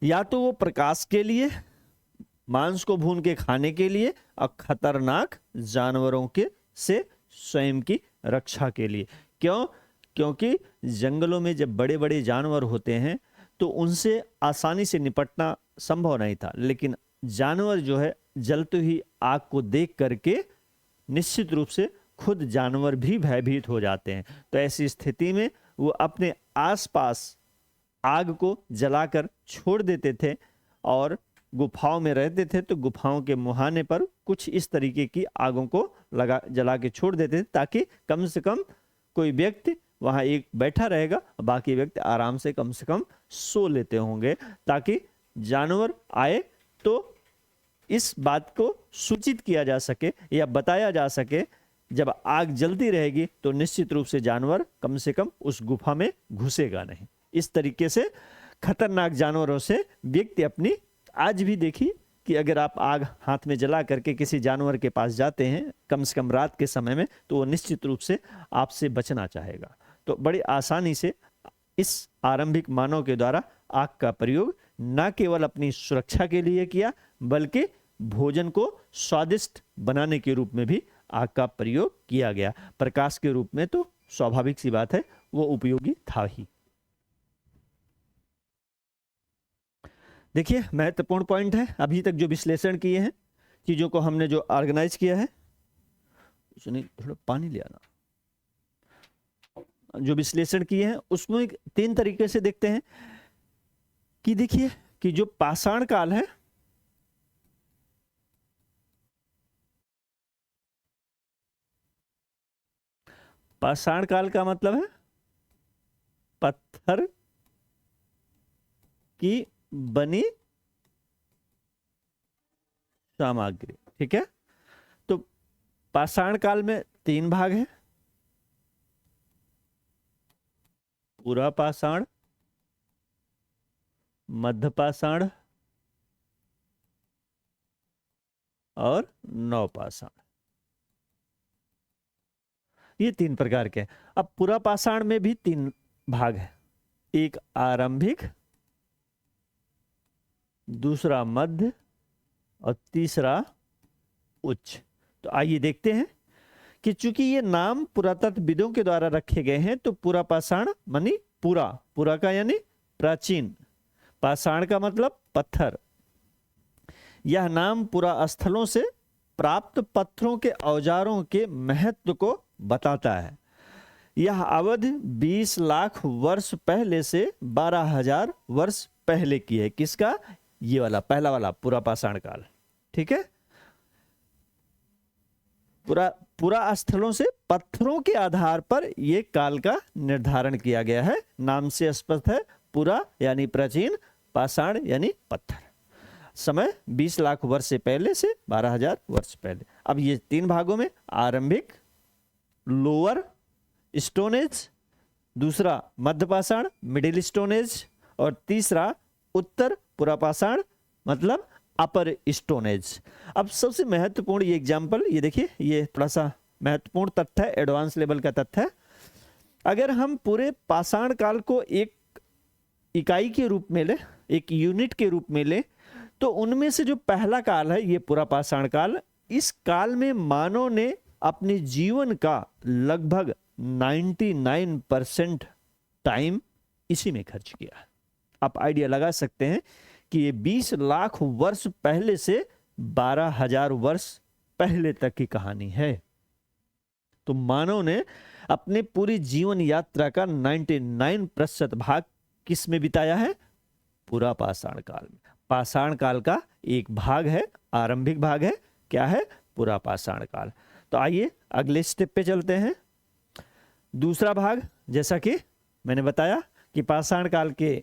या तो वो प्रकाश के लिए, मांस को भून के खाने के लिए, और खतरनाक जानवरों के से स्वयं की रक्षा के लिए। क्यों? क्योंकि जंगलों में जब बड़े बड़े जानवर होते हैं तो उनसे आसानी से निपटना संभव नहीं था, लेकिन जानवर जो है जलती हुई आग को देख करके निश्चित रूप से खुद जानवर भी भयभीत हो जाते हैं। तो ऐसी स्थिति में वो अपने आसपास आग को जलाकर छोड़ देते थे, और गुफाओं में रहते थे तो गुफाओं के मुहाने पर कुछ इस तरीके की आगों को जला के छोड़ देते थे, ताकि कम से कम कोई व्यक्ति वहां एक बैठा रहेगा, बाकी व्यक्ति आराम से कम सो लेते होंगे, ताकि जानवर आए तो इस बात को सूचित किया जा सके या बताया जा सके, जब आग जलती रहेगी तो निश्चित रूप से जानवर कम से कम उस गुफा में घुसेगा नहीं। इस तरीके से खतरनाक जानवरों से व्यक्ति अपनी, आज भी देखिए कि अगर आप आग हाथ में जला करके किसी जानवर के पास जाते हैं कम से कम रात के समय में, तो वो निश्चित रूप से आपसे बचना चाहेगा। तो बड़ी आसानी से इस आरंभिक मानव के द्वारा आग का प्रयोग न केवल अपनी सुरक्षा के लिए किया, बल्कि भोजन को स्वादिष्ट बनाने के रूप में भी आग का प्रयोग किया गया। प्रकाश के रूप में तो स्वाभाविक सी बात है वो उपयोगी था ही। देखिए महत्वपूर्ण पॉइंट है, अभी तक जो विश्लेषण किए हैं, चीजों को हमने जो ऑर्गेनाइज किया है, सुनिए थोड़ा पानी ले आना, जो विश्लेषण किए हैं उसमें 3 तरीके से देखते हैं कि देखिए कि जो पाषाण काल है, पाषाण काल का मतलब है पत्थर की बनी सामग्री, ठीक है। तो पाषाण काल में 3 भाग हैं, पूरा पाषाण, मध्य पाषाण और नवपाषाण, ये 3 प्रकार के हैं। अब पूरा पाषाण में भी 3 भाग है, एक आरंभिक, दूसरा मध्य और तीसरा उच्च। तो आइए देखते हैं कि चूंकि ये नाम पुरातत्वविदों के द्वारा रखे गए हैं, तो पूरा पाषाण मानी पूरा, पूरा का यानी प्राचीन, पाषाण का मतलब पत्थर। यह नाम पुरा स्थलों से प्राप्त पत्थरों के औजारों के महत्व को बताता है। यह अवधि 20 लाख वर्ष पहले से 12,000 वर्ष पहले की है। किसका? ये वाला पहला वाला पूरा पाषाण काल, ठीक है। पूरा स्थलों से पत्थरों के आधार पर यह काल का निर्धारण किया गया है। नाम से स्पष्ट है, पूरा यानी प्राचीन, पाषाण यानी पत्थर। समय 20 लाख वर्ष से पहले से 12,000 वर्ष पहले। अब ये 3 भागों में, आरंभिक, लोअर स्टोन एज, दूसरा मध्य पाषाण मिडिल स्टोन एज, और तीसरा उत्तर पूरा पाषाण मतलब अपर स्टोन एज। अब सबसे महत्वपूर्ण ये एग्जाम्पल, ये देखिए, ये थोड़ा सा महत्वपूर्ण तथ्य है, एडवांस लेवल का तथ्य है। अगर हम पूरे पाषाण काल को एक इकाई के रूप में ले, एक यूनिट के रूप में ले, तो उनमें से जो पहला काल है ये पूरा पाषाण काल, इस काल में मानव ने अपने जीवन का लगभग 99% टाइम इसी में खर्च किया। आप आइडिया लगा सकते हैं कि ये 20 लाख वर्ष पहले से 12,000 वर्ष पहले तक की कहानी है। तो मानव ने अपने पूरी जीवन यात्रा का 99% भाग किस में बिताया है? पूरा पाषाण काल में। पाषाण काल का एक भाग है, आरंभिक भाग है, क्या है? पूरा पाषाण काल। तो आइए अगले स्टेप पे चलते हैं। दूसरा भाग, जैसा कि मैंने बताया कि पाषाण काल के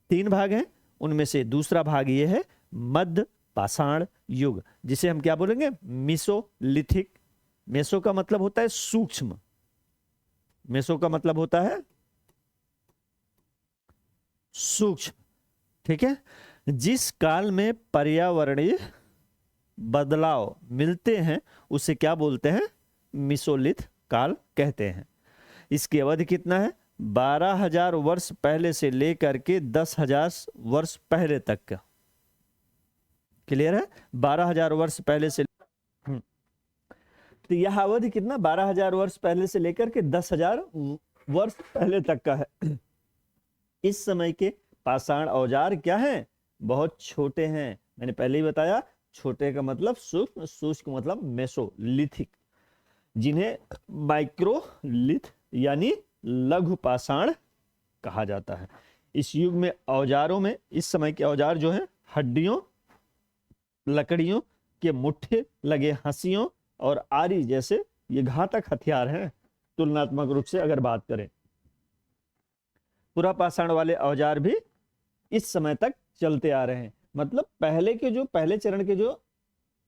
3 भाग हैं, उनमें से दूसरा भाग ये है मध्य पाषाण युग, जिसे हम क्या बोलेंगे? मेसोलिथिक। मेसो का मतलब होता है सूक्ष्म, मेसो का मतलब होता है सूक्ष्म, ठीक है। जिस काल में पर्यावरणीय बदलाव मिलते हैं उसे क्या बोलते हैं? मेसोलिथ काल कहते हैं। इसकी अवधि कितना है? 12,000 वर्ष पहले से लेकर के 10,000 वर्ष पहले तक का। क्लियर है? 12,000 वर्ष पहले से, तो यह अवधि कितना? 12,000 वर्ष पहले से लेकर के 10,000 वर्ष पहले तक का है। इस समय के पाषाण औजार क्या हैं? बहुत छोटे हैं। मैंने पहले ही बताया, छोटे का मतलब सूक्ष्म, सूक्ष्म का मतलब मेसोलिथिक, जिन्हें माइक्रोलिथ यानी लघु पाषाण कहा जाता है। इस युग में औजारों में, इस समय के औजार जो हैं, हड्डियों, लकड़ियों के मुट्ठे लगे हंसियों और आरी जैसे ये घातक हथियार हैं तुलनात्मक रूप से अगर बात करें। पूरा पाषाण वाले औजार भी इस समय तक चलते आ रहे हैं। मतलब पहले चरण के जो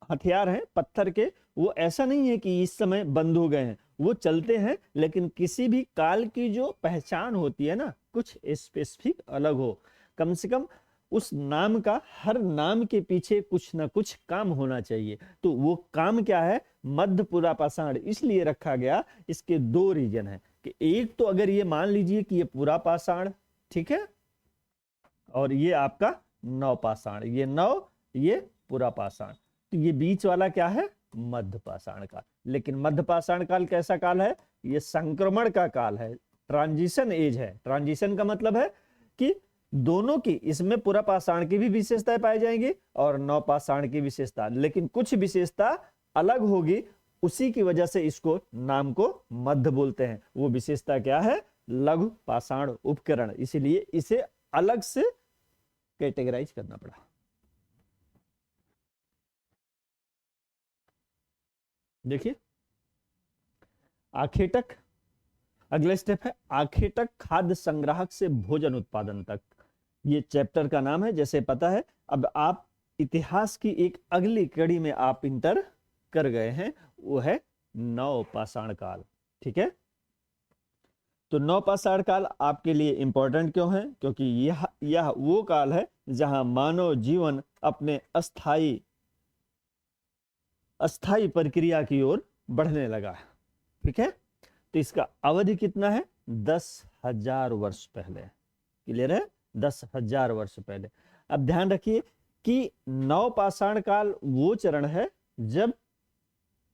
हथियार हैं पत्थर के, वो ऐसा नहीं है कि इस समय बंद हो गए हैं, वो चलते हैं, लेकिन किसी भी काल की जो पहचान होती है ना, कुछ स्पेसिफिक अलग हो, कम से कम उस नाम का, हर नाम के पीछे कुछ ना कुछ काम होना चाहिए। तो वो काम क्या है? मध्य पुरा पाषाण इसलिए रखा गया, इसके दो रीजन है कि एक तो अगर ये मान लीजिए कि ये पुरा पाषाण, ठीक है, और ये आपका नव पाषाण, ये नव, ये पुरा पाषाण, तो ये बीच वाला क्या है? मध्य पाषाण काल। लेकिन मध्य पाषाण काल कैसा काल है? ये संक्रमण का काल है, ट्रांजिशन एज है। ट्रांजिशन का मतलब है कि दोनों की, इसमें पुरा पाषाण की भी विशेषताएं पाई जाएंगी और नव पाषाण की विशेषता, लेकिन कुछ विशेषता अलग होगी, उसी की वजह से इसको नाम को मध्य बोलते हैं। वो विशेषता क्या है? लघु पाषाण उपकरण, इसीलिए इसे अलग से कैटेगराइज करना पड़ा। देखिए आखेटक, अगला स्टेप है आखेटक खाद्य संग्राहक से भोजन उत्पादन तक, ये चैप्टर का नाम है, जैसे पता है। अब आप इतिहास की एक अगली कड़ी में आप इंटर कर गए हैं, वो है नव पाषाण काल, ठीक है। तो नव पाषाण काल आपके लिए इंपॉर्टेंट क्यों है? क्योंकि यह वो काल है जहां मानव जीवन अपने अस्थाई प्रक्रिया की ओर बढ़ने लगा, ठीक है। तो इसका अवधि कितना है? 10,000 वर्ष पहले। क्लियर है? 10,000 वर्ष पहले। अब ध्यान रखिए कि नव पाषाण काल वो चरण है जब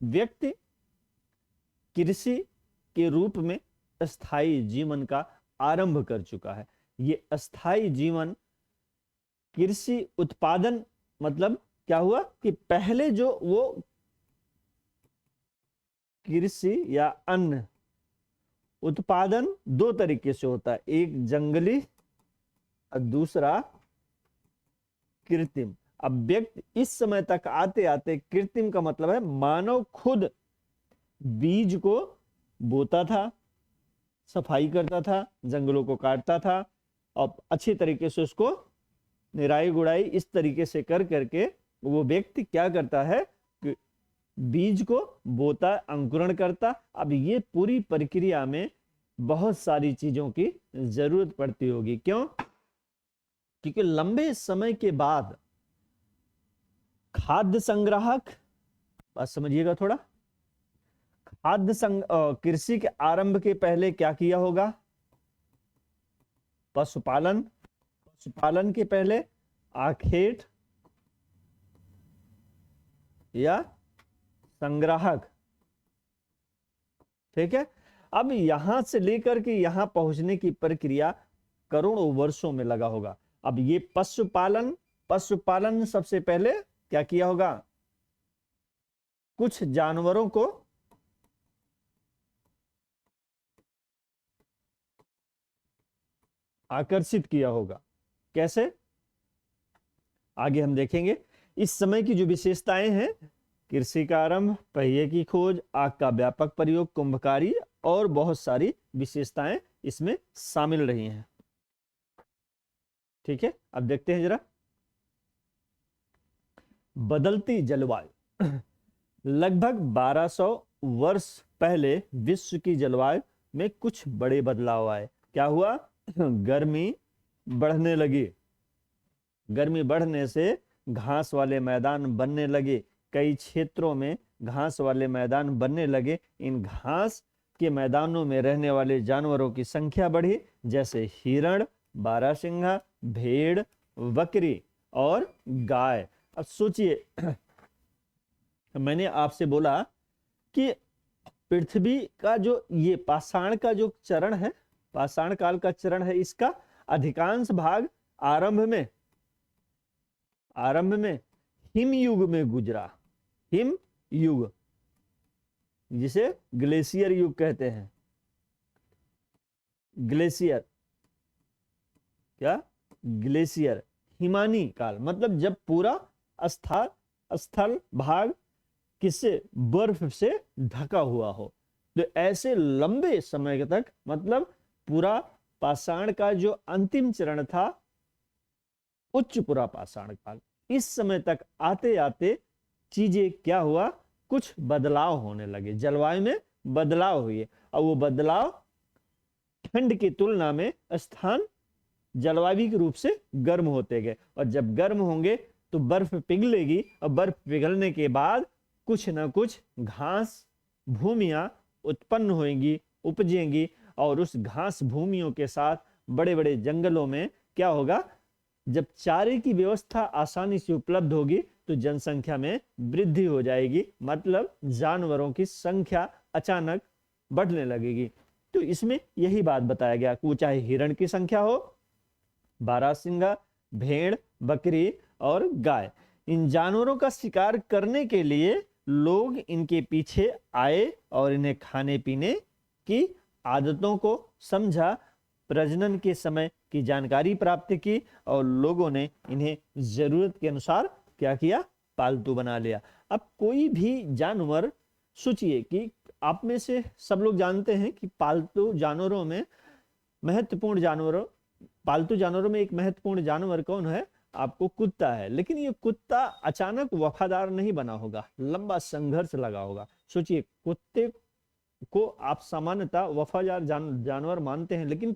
व्यक्ति कृषि के रूप में अस्थाई जीवन का आरंभ कर चुका है। ये अस्थाई जीवन कृषि उत्पादन, मतलब क्या हुआ कि पहले जो वो कृषि या अन्न उत्पादन दो तरीके से होता है, एक जंगली और दूसरा कृत्रिम। अब व्यक्ति इस समय तक आते आते, कृत्रिम का मतलब है मानव खुद बीज को बोता था, सफाई करता था, जंगलों को काटता था और अच्छी तरीके से उसको निराई गुड़ाई इस तरीके से कर करके वो व्यक्ति क्या करता है कि बीज को बोता, अंकुरण करता। अब ये पूरी प्रक्रिया में बहुत सारी चीजों की जरूरत पड़ती होगी। क्यों? क्योंकि लंबे समय के बाद खाद्य संग्राहक, बात समझिएगा थोड़ा, कृषि के आरंभ के पहले क्या किया होगा? पशुपालन। पशुपालन के पहले आखेट या संग्राहक, ठीक है। अब यहां से लेकर के यहां पहुंचने की प्रक्रिया करोड़ों वर्षों में लगा होगा। अब ये पशुपालन सबसे पहले क्या किया होगा? कुछ जानवरों को आकर्षित किया होगा। कैसे? आगे हम देखेंगे। इस समय की जो विशेषताएं हैं, कृषि का आरंभ, पहिए की खोज, आग का व्यापक प्रयोग, कुंभकारी और बहुत सारी विशेषताएं इसमें शामिल रही हैं, ठीक है। अब देखते हैं जरा बदलती जलवायु। लगभग 1200 वर्ष पहले विश्व की जलवायु में कुछ बड़े बदलाव आए। क्या हुआ? गर्मी बढ़ने लगी। गर्मी बढ़ने से घास वाले मैदान बनने लगे, कई क्षेत्रों में घास वाले मैदान बनने लगे। इन घास के मैदानों में रहने वाले जानवरों की संख्या बढ़ी, जैसे हिरण, बारहसिंगा, भेड़, बकरी और गाय। अब सोचिए, मैंने आपसे बोला कि पृथ्वी का जो ये पाषाण का जो चरण है, पाषाण काल का चरण है, इसका अधिकांश भाग आरंभ में हिम युग में गुजरा। हिम युग, जिसे ग्लेशियर युग कहते हैं। ग्लेशियर, क्या? ग्लेशियर, हिमानी काल, मतलब जब पूरा स्थल भाग किससे? बर्फ से ढका हुआ हो। तो ऐसे लंबे समय तक, मतलब पूरा पाषाण का जो अंतिम चरण था उच्च पुरा पाषाण काल। इस समय तक आते आते चीजें क्या हुआ, कुछ बदलाव होने लगे, जलवायु में बदलाव हुए, और वो बदलाव ठंड की तुलना में स्थान जलवायु रूप से गर्म होते गए, और जब गर्म होंगे तो बर्फ पिघलेगी, और बर्फ पिघलने के बाद कुछ ना कुछ घास भूमियां उत्पन्न होंगी, उपजेंगी, और उस घास भूमियों के साथ बड़े बड़े जंगलों में क्या होगा, जब चारे की व्यवस्था आसानी से उपलब्ध होगी तो जनसंख्या में वृद्धि हो जाएगी, मतलब जानवरों की संख्या अचानक बढ़ने लगेगी। तो इसमें यही बात बताया गया कि वो चाहे हिरण की संख्या हो, बारहसिंगा, भेड़, बकरी और गाय, इन जानवरों का शिकार करने के लिए लोग इनके पीछे आए और इन्हें खाने पीने की आदतों को समझा, प्रजनन के समय की जानकारी प्राप्त की, और लोगों ने इन्हें जरूरत के अनुसार क्या किया, पालतू बना लिया। अब कोई भी जानवर, सोचिए कि आप में से सब लोग जानते हैं कि पालतू जानवरों में पालतू जानवरों में एक महत्वपूर्ण जानवर कौन है, आपको कुत्ता है। लेकिन ये कुत्ता अचानक वफादार नहीं बना होगा, लंबा संघर्ष लगा होगा। सोचिए, कुत्ते को आप सामान्यतः वफादार जानवर मानते हैं, लेकिन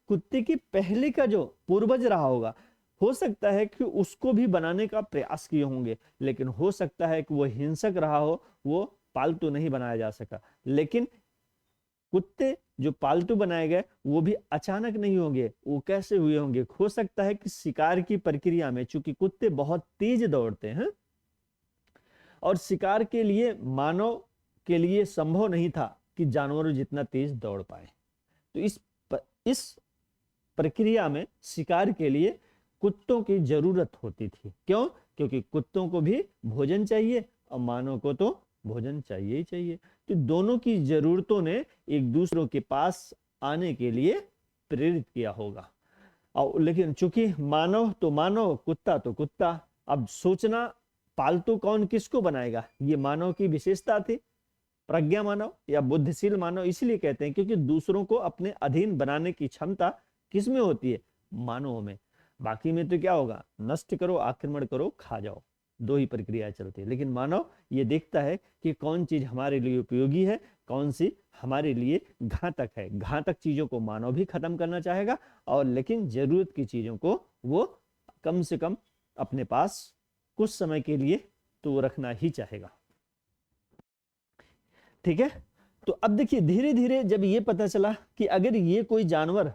कुत्ते के पहले का जो पूर्वज रहा होगा, हो सकता है कि उसको भी बनाने का प्रयास किए होंगे, लेकिन हो सकता है कि वो हिंसक रहा हो, वो पालतू नहीं बनाया जा सका। लेकिन कुत्ते जो पालतू बनाए गए वो भी अचानक नहीं होंगे, वो कैसे हुए होंगे, हो सकता है कि शिकार की प्रक्रिया में, चूंकि कुत्ते बहुत तेज दौड़ते हैं और शिकार के लिए मानव के लिए संभव नहीं था कि जानवर जितना तेज दौड़ पाए, तो इस प्रक्रिया में शिकार के लिए कुत्तों की जरूरत होती थी। क्यों? क्योंकि कुत्तों को भी भोजन चाहिए और मानव को तो भोजन चाहिए ही चाहिए। तो दोनों की जरूरतों ने एक दूसरों के पास आने के लिए प्रेरित किया होगा। और लेकिन चूंकि मानव तो मानव, कुत्ता तो कुत्ता, अब सोचना पालतू कौन किसको बनाएगा, ये मानव की विशेषता थी। प्रज्ञा मानव या बुद्धिशील मानव इसलिए कहते हैं क्योंकि दूसरों को अपने अधीन बनाने की क्षमता किसमें होती है, मानव में। बाकी में तो क्या होगा, नष्ट करो, आक्रमण करो, खा जाओ, दो ही प्रक्रिया चलती है। लेकिन मानव ये देखता है कि कौन चीज हमारे लिए उपयोगी है, कौन सी हमारे लिए घातक है। घातक चीजों को मानव भी खत्म करना चाहेगा, और लेकिन जरूरत की चीजों को वो कम से कम अपने पास कुछ समय के लिए तो वो रखना ही चाहेगा। ठीक है, तो अब देखिए धीरे धीरे जब ये पता चला कि अगर ये कोई जानवर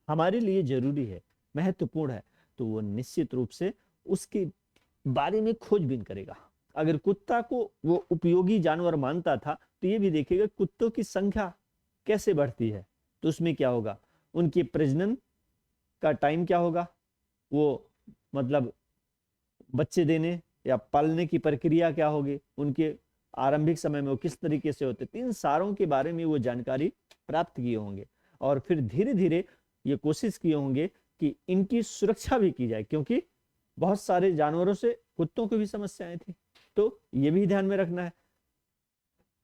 हमारे लिए जरूरी है, महत्वपूर्ण है, तो वो निश्चित रूप से उसके बारे में खोजबीन करेगा। अगर कुत्ता को वो उपयोगी जानवर मानता था, तो ये भी देखेगा कुत्तों की संख्या कैसे बढ़ती है, तो उसमें क्या होगा, उनके प्रजनन का टाइम क्या होगा, वो मतलब बच्चे देने या पालने की प्रक्रिया क्या होगी, उनके आरंभिक समय में वो किस तरीके से होते, इन सारों के बारे में वो जानकारी प्राप्त किए होंगे। और फिर धीरे धीरे ये कोशिश किए होंगे कि इनकी सुरक्षा भी की जाए, क्योंकि बहुत सारे जानवरों से कुत्तों को भी समस्याएं थी, तो ये भी ध्यान में रखना है।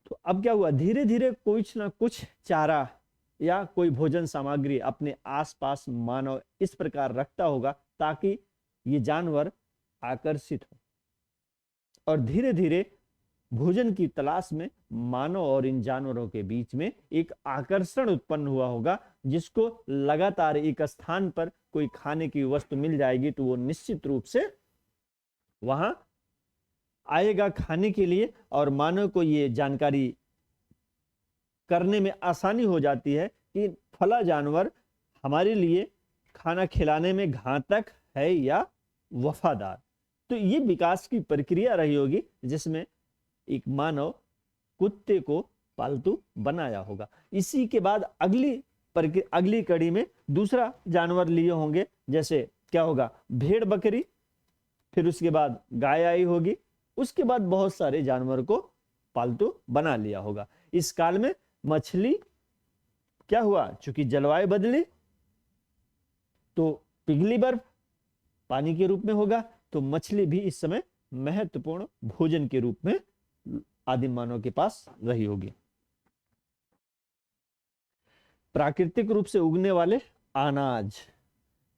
तो अब क्या हुआ, धीरे धीरे कुछ ना कुछ चारा या कोई भोजन सामग्री अपने आसपास मानव इस प्रकार रखता होगा ताकि ये जानवर आकर्षित हो, और धीरे धीरे भोजन की तलाश में मानव और इन जानवरों के बीच में एक आकर्षण उत्पन्न हुआ होगा, जिसको लगातार एक स्थान पर कोई खाने की वस्तु मिल जाएगी तो वो निश्चित रूप से वहां आएगा खाने के लिए, और मानव को ये जानकारी करने में आसानी हो जाती है कि फला जानवर हमारे लिए खाना खिलाने में घातक है या वफादार। तो ये विकास की प्रक्रिया रही होगी जिसमें एक मानव कुत्ते को पालतू बनाया होगा। इसी के बाद अगली कड़ी में दूसरा जानवर लिए होंगे, जैसे क्या होगा, भेड़ बकरी, फिर उसके बाद गाय आई होगी, उसके बाद बहुत सारे जानवर को पालतू बना लिया होगा। इस काल में मछली क्या हुआ, चूंकि जलवायु बदली तो पिघली बर्फ पानी के रूप में होगा, तो मछली भी इस समय महत्वपूर्ण भोजन के रूप में आदिम मानव के पास रही होगी। प्राकृतिक रूप से उगने वाले अनाज,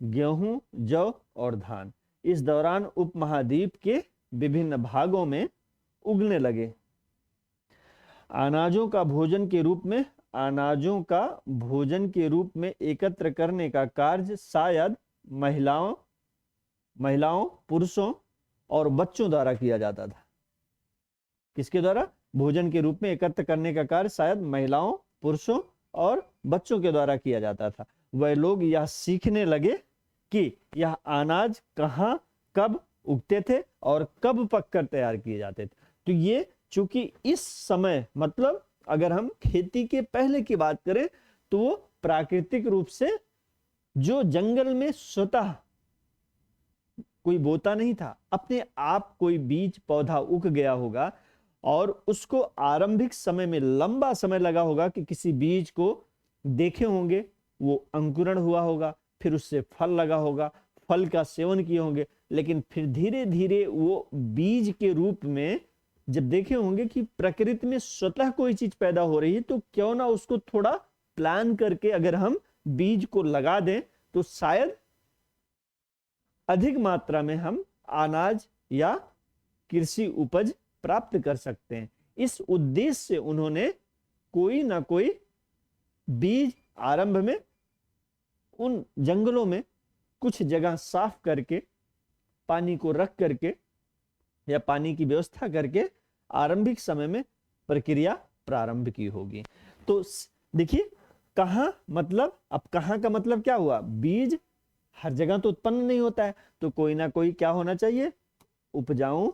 गेहूं, जौ और धान इस दौरान उपमहाद्वीप के विभिन्न भागों में उगने लगे। अनाजों का भोजन के रूप में एकत्र करने का कार्य शायद महिलाओं, पुरुषों और बच्चों द्वारा किया जाता था। किसके द्वारा? भोजन के रूप में एकत्र करने का कार्य शायद महिलाओं, पुरुषों और बच्चों के द्वारा किया जाता था। वह लोग यह सीखने लगे कि यह अनाज कहाँ, कब उगते थे और कब पककर तैयार किए जाते थे। तो ये चूंकि इस समय, मतलब अगर हम खेती के पहले की बात करें तो वो प्राकृतिक रूप से जो जंगल में स्वतः कोई बोता नहीं था, अपने आप कोई बीज पौधा उग गया होगा और उसको आरंभिक समय में लंबा समय लगा होगा कि किसी बीज को देखे होंगे, वो अंकुरण हुआ होगा, फिर उससे फल लगा होगा, फल का सेवन किए होंगे, लेकिन फिर धीरे धीरे वो बीज के रूप में जब देखे होंगे कि प्रकृति में स्वतः कोई चीज पैदा हो रही है, तो क्यों ना उसको थोड़ा प्लान करके अगर हम बीज को लगा दें तो शायद अधिक मात्रा में हम अनाज या कृषि उपज प्राप्त कर सकते हैं। इस उद्देश्य से उन्होंने कोई ना कोई बीज आरंभ में उन जंगलों में कुछ जगह साफ करके, पानी को रख करके या पानी की व्यवस्था करके आरंभिक समय में प्रक्रिया प्रारंभ की होगी। तो देखिए कहां, मतलब अब कहां का मतलब क्या हुआ? बीज हर जगह तो उत्पन्न नहीं होता है, तो कोई ना कोई क्या होना चाहिए? उपजाऊ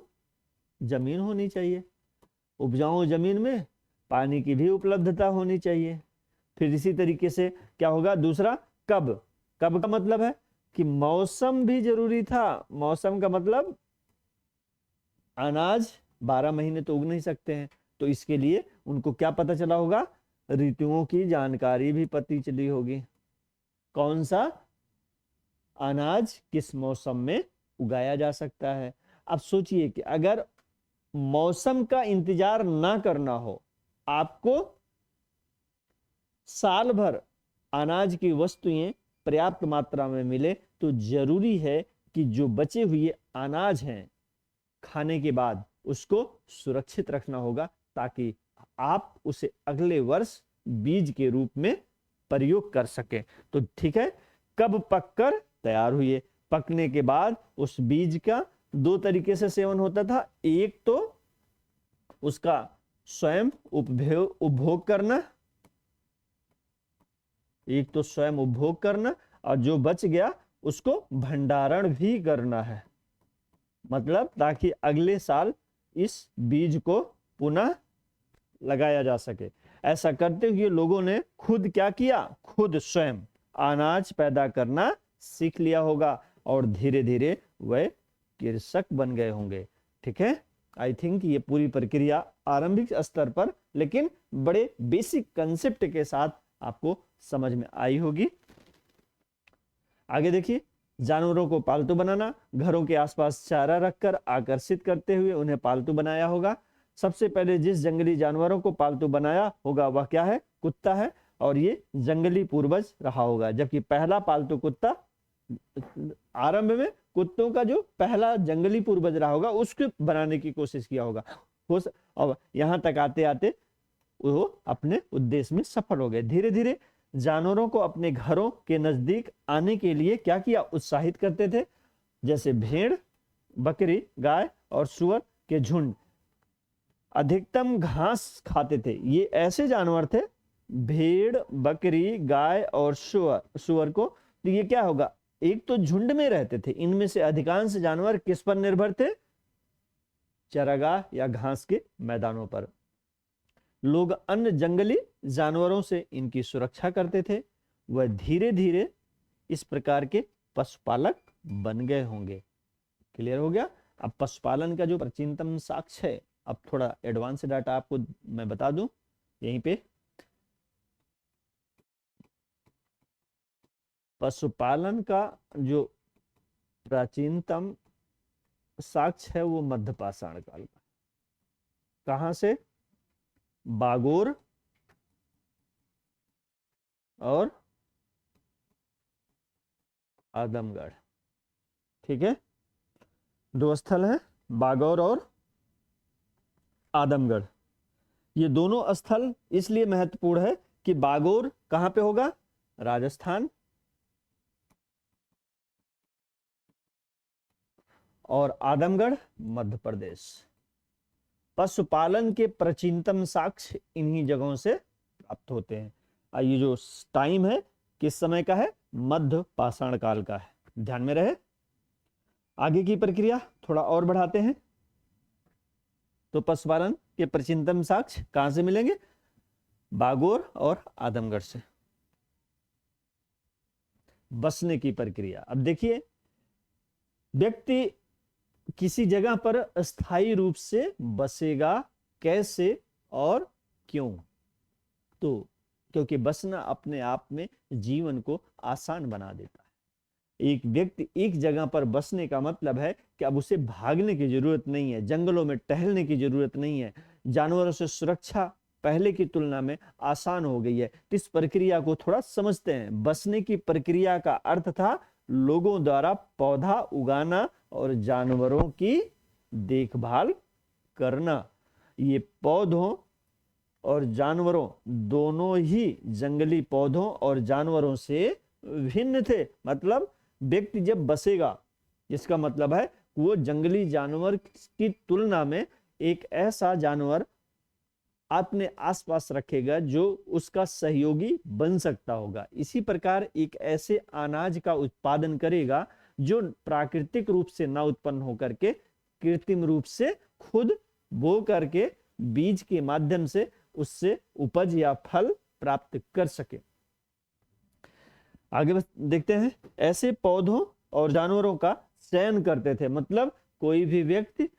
जमीन होनी चाहिए। उपजाऊ जमीन में पानी की भी उपलब्धता होनी चाहिए। फिर इसी तरीके से क्या होगा? दूसरा, कब का मतलब है कि मौसम भी जरूरी था। मौसम का मतलब अनाज 12 महीने तो उग नहीं सकते हैं, तो इसके लिए उनको क्या पता चला होगा? ऋतुओं की जानकारी भी पता चली होगी, कौन सा अनाज किस मौसम में उगाया जा सकता है। अब सोचिए कि अगर मौसम का इंतजार ना करना हो, आपको साल भर अनाज की वस्तुएं पर्याप्त मात्रा में मिले, तो जरूरी है कि जो बचे हुए अनाज हैं खाने के बाद उसको सुरक्षित रखना होगा, ताकि आप उसे अगले वर्ष बीज के रूप में प्रयोग कर सके। तो ठीक है, कब पककर तैयार हुए? पकने के बाद उस बीज का दो तरीके से सेवन होता था। एक तो उसका स्वयं उपभोग करना, और जो बच गया उसको भंडारण भी करना है, मतलब ताकि अगले साल इस बीज को पुनः लगाया जा सके। ऐसा करते हुए लोगों ने खुद क्या किया? खुद स्वयं अनाज पैदा करना सीख लिया होगा और धीरे धीरे वह कृषक बन गए होंगे। ठीक है, आई थिंक ये पूरी प्रक्रिया आरंभिक स्तर पर लेकिन बड़े बेसिक कंसेप्ट के साथ आपको समझ में आई होगी। आगे देखिए, जानवरों को पालतू बनाना। घरों के आसपास चारा रखकर आकर्षित करते हुए उन्हें पालतू बनाया होगा। सबसे पहले जिस जंगली जानवरों को पालतू बनाया होगा वह क्या है? कुत्ता है, और ये जंगली पूर्वज रहा होगा। जबकि पहला पालतू कुत्ता, आरंभ में कुत्तों का जो पहला जंगली पूर्वज रहा होगा उसको बनाने की कोशिश किया होगा। और यहाँ तक आते आते वो अपने उद्देश्य में सफल हो गए। धीरे धीरे जानवरों को अपने घरों के नजदीक आने के लिए क्या किया? उत्साहित करते थे। जैसे भेड़, बकरी, गाय और सुअर के झुंड अधिकतम घास खाते थे। ये ऐसे जानवर थे, भेड़, बकरी, गाय और सुअर को, तो ये क्या होगा? एक तो झुंड में रहते थे। इनमें से अधिकांश जानवर किस पर निर्भर थे? चरागाह या घास के मैदानों पर। लोग अन्य जंगली जानवरों से इनकी सुरक्षा करते थे। वह धीरे धीरे इस प्रकार के पशुपालक बन गए होंगे। क्लियर हो गया? अब पशुपालन का जो प्राचीनतम साक्ष्य है, अब थोड़ा एडवांस डाटा आपको मैं बता दूं यहीं पे। पशुपालन का जो प्राचीनतम साक्ष्य है वो मध्यपाषाण काल का। कहां से? बागोर और आदमगढ़। ठीक है, दो स्थल हैं, बागौर और आदमगढ़। ये दोनों स्थल इसलिए महत्वपूर्ण है कि बागौर कहां पे होगा, राजस्थान, और आदमगढ़ मध्य प्रदेश। पशुपालन के प्राचीनतम साक्ष्य इन्हीं जगहों से प्राप्त होते हैं। ये जो टाइम है किस समय का है, मध्य पाषाण काल का है, ध्यान में रहे। आगे की प्रक्रिया थोड़ा और बढ़ाते हैं। तो पशुपालन के प्राचीनतम साक्ष्य कहां से मिलेंगे, बागौर और आदमगढ़ से। बसने की प्रक्रिया, अब देखिए, व्यक्ति किसी जगह पर अस्थायी रूप से बसेगा, कैसे और क्यों? तो क्योंकि बसना अपने आप में जीवन को आसान बना देता है। एक व्यक्ति एक जगह पर बसने का मतलब है कि अब उसे भागने की जरूरत नहीं है, जंगलों में टहलने की जरूरत नहीं है, जानवरों से सुरक्षा पहले की तुलना में आसान हो गई है। तो इस प्रक्रिया को थोड़ा समझते हैं। बसने की प्रक्रिया का अर्थ था लोगों द्वारा पौधा उगाना और जानवरों की देखभाल करना। ये पौधों और जानवरों दोनों ही जंगली पौधों और जानवरों से भिन्न थे। मतलब व्यक्ति जब बसेगा, इसका मतलब है वो जंगली जानवर की तुलना में एक ऐसा जानवर अपने आसपास रखेगा जो उसका सहयोगी बन सकता होगा। इसी प्रकार एक ऐसे अनाज का उत्पादन करेगा जो प्राकृतिक रूप से ना उत्पन्न होकर के कृत्रिम रूप से खुद बो करके बीज के माध्यम से उससे उपज या फल प्राप्त कर सके। आगे देखते हैं। ऐसे पौधों और जानवरों का चयन करते थे। मतलब कोई भी व्यक्ति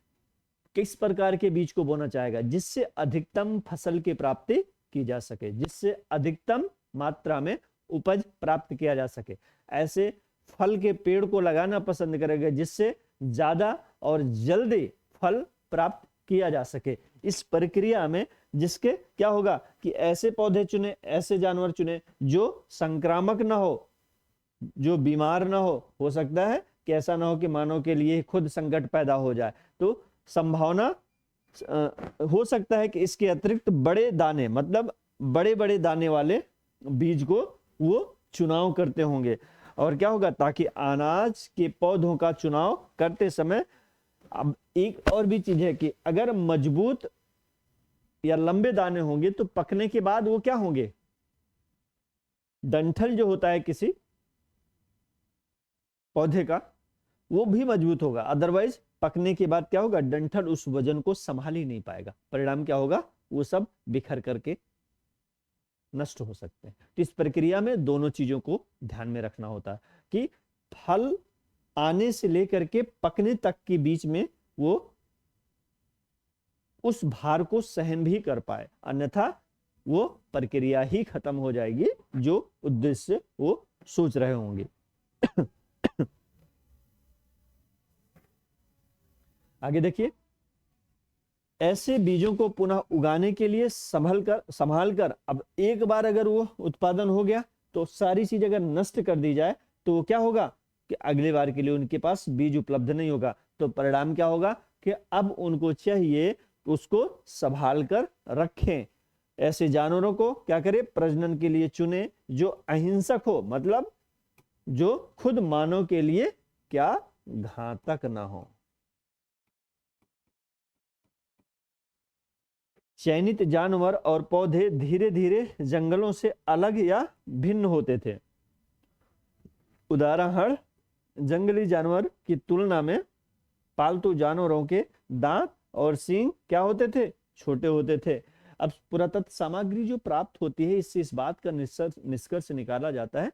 किस प्रकार के बीज को बोना चाहेगा जिससे अधिकतम फसल की प्राप्ति की जा सके, जिससे अधिकतम मात्रा में उपज प्राप्त किया जा सके। ऐसे फल के पेड़ को लगाना पसंद करेगा जिससे ज्यादा और जल्दी फल प्राप्त किया जा सके। इस प्रक्रिया में जिसके क्या होगा कि ऐसे पौधे चुने, ऐसे जानवर चुने जो संक्रामक ना हो, जो बीमार ना हो सकता है कि ऐसा ना हो कि मानव के लिए खुद संकट पैदा हो जाए। तो संभावना हो सकता है कि इसके अतिरिक्त बड़े दाने, मतलब बड़े बड़े दाने वाले बीज को वो चुनाव करते होंगे। और क्या होगा, ताकि अनाज के पौधों का चुनाव करते समय, अब एक और भी चीज है कि अगर मजबूत या लंबे दाने होंगे तो पकने के बाद वो क्या होंगे, डंठल जो होता है किसी पौधे का वो भी मजबूत होगा। अदरवाइज पकने के बाद क्या होगा, डंठल उस वजन को संभाल ही नहीं पाएगा। परिणाम क्या होगा, वो सब बिखर करके नष्ट हो सकते हैं। तो इस प्रक्रिया में दोनों चीजों को ध्यान में रखना होता है कि फल आने से लेकर के पकने तक के बीच में वो उस भार को सहन भी कर पाए, अन्यथा वो प्रक्रिया ही खत्म हो जाएगी जो उद्देश्य वो सोच रहे होंगे। आगे देखिए, ऐसे बीजों को पुनः उगाने के लिए संभाल कर अब एक बार अगर वो उत्पादन हो गया तो सारी चीज अगर नष्ट कर दी जाए तो क्या होगा कि अगले बार के लिए उनके पास बीज उपलब्ध नहीं होगा। तो परिणाम क्या होगा कि अब उनको चाहिए उसको संभाल कर रखें। ऐसे जानवरों को क्या करें, प्रजनन के लिए चुने जो अहिंसक हो, मतलब जो खुद मानव के लिए क्या घातक ना हो। चयनित जानवर और पौधे धीरे धीरे जंगलों से अलग या भिन्न होते थे। उदाहरण, जंगली जानवर की तुलना में पालतू जानवरों के दांत और सींग क्या होते थे, छोटे होते थे। अब पुरातत्व सामग्री जो प्राप्त होती है इससे इस बात का निष्कर्ष निकाला जाता है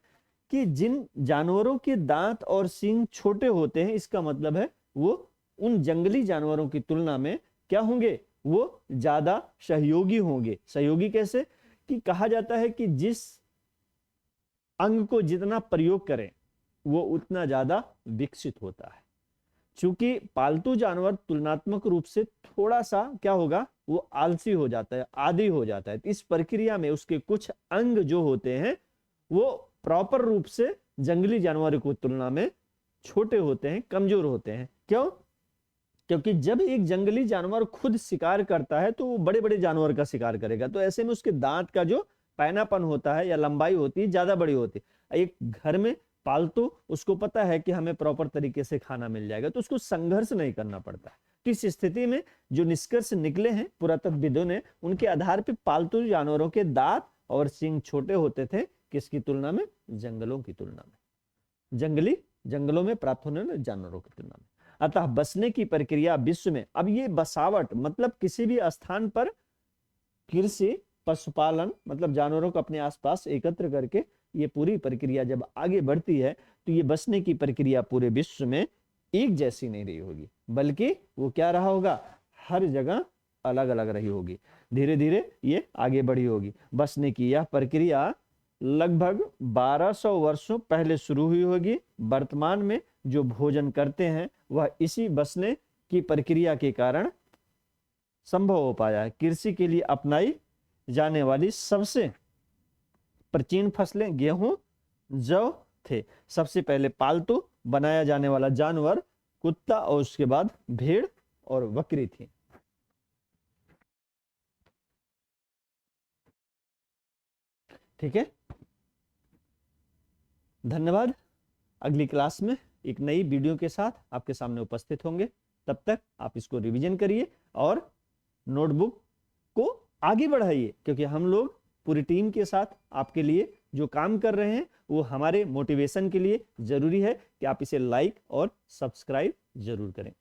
कि जिन जानवरों के दांत और सींग छोटे होते हैं, इसका मतलब है वो उन जंगली जानवरों की तुलना में क्या होंगे, वो ज्यादा सहयोगी होंगे। सहयोगी कैसे, कि कहा जाता है कि जिस अंग को जितना प्रयोग करें वो उतना ज्यादा विकसित होता है। चूंकि पालतू जानवर तुलनात्मक रूप से थोड़ा सा क्या होगा, वो आलसी हो जाता है, आदी हो जाता है। इस प्रक्रिया में उसके कुछ अंग जो होते हैं वो प्रॉपर रूप से जंगली जानवरों की तुलना में छोटे होते हैं, कमजोर होते हैं। क्यों? क्योंकि जब एक जंगली जानवर खुद शिकार करता है तो वो बड़े बड़े जानवर का शिकार करेगा, तो ऐसे में उसके दांत का जो पैनापन होता है या लंबाई होती है ज्यादा बड़ी होती है। एक घर में पालतू, उसको पता है कि हमें प्रॉपर तरीके से खाना मिल जाएगा, तो उसको संघर्ष नहीं करना पड़ता है। तो इस स्थिति में जो निष्कर्ष निकले हैं पुरातत्वविदों ने, उनके आधार पर पालतू जानवरों के दांत और सींग छोटे होते थे। किसकी तुलना में? जंगलों की तुलना में, जंगलों में प्राप्त होने वाले जानवरों की तुलना में। अतः बसने की प्रक्रिया विश्व में, अब ये बसावट मतलब किसी भी स्थान पर कृषि, पशुपालन मतलब जानवरों को अपने आसपास एकत्र करके ये पूरी प्रक्रिया जब आगे बढ़ती है तो ये बसने की प्रक्रिया पूरे विश्व में एक जैसी नहीं रही होगी, बल्कि वो क्या रहा होगा, हर जगह अलग अलग रही होगी। धीरे धीरे ये आगे बढ़ी होगी। बसने की यह प्रक्रिया लगभग 1200 वर्षों पहले शुरू हुई होगी। वर्तमान में जो भोजन करते हैं वह इसी बसने की प्रक्रिया के कारण संभव हो पाया है। कृषि के लिए अपनाई जाने वाली सबसे प्राचीन फसलें गेहूं, जौ थे। सबसे पहले पालतू बनाया जाने वाला जानवर कुत्ता और उसके बाद भेड़ और बकरी थी। ठीक है, धन्यवाद। अगली क्लास में एक नई वीडियो के साथ आपके सामने उपस्थित होंगे। तब तक आप इसको रिवीजन करिए और नोटबुक को आगे बढ़ाइए, क्योंकि हम लोग पूरी टीम के साथ आपके लिए जो काम कर रहे हैं वो हमारे मोटिवेशन के लिए जरूरी है कि आप इसे लाइक और सब्सक्राइब जरूर करें।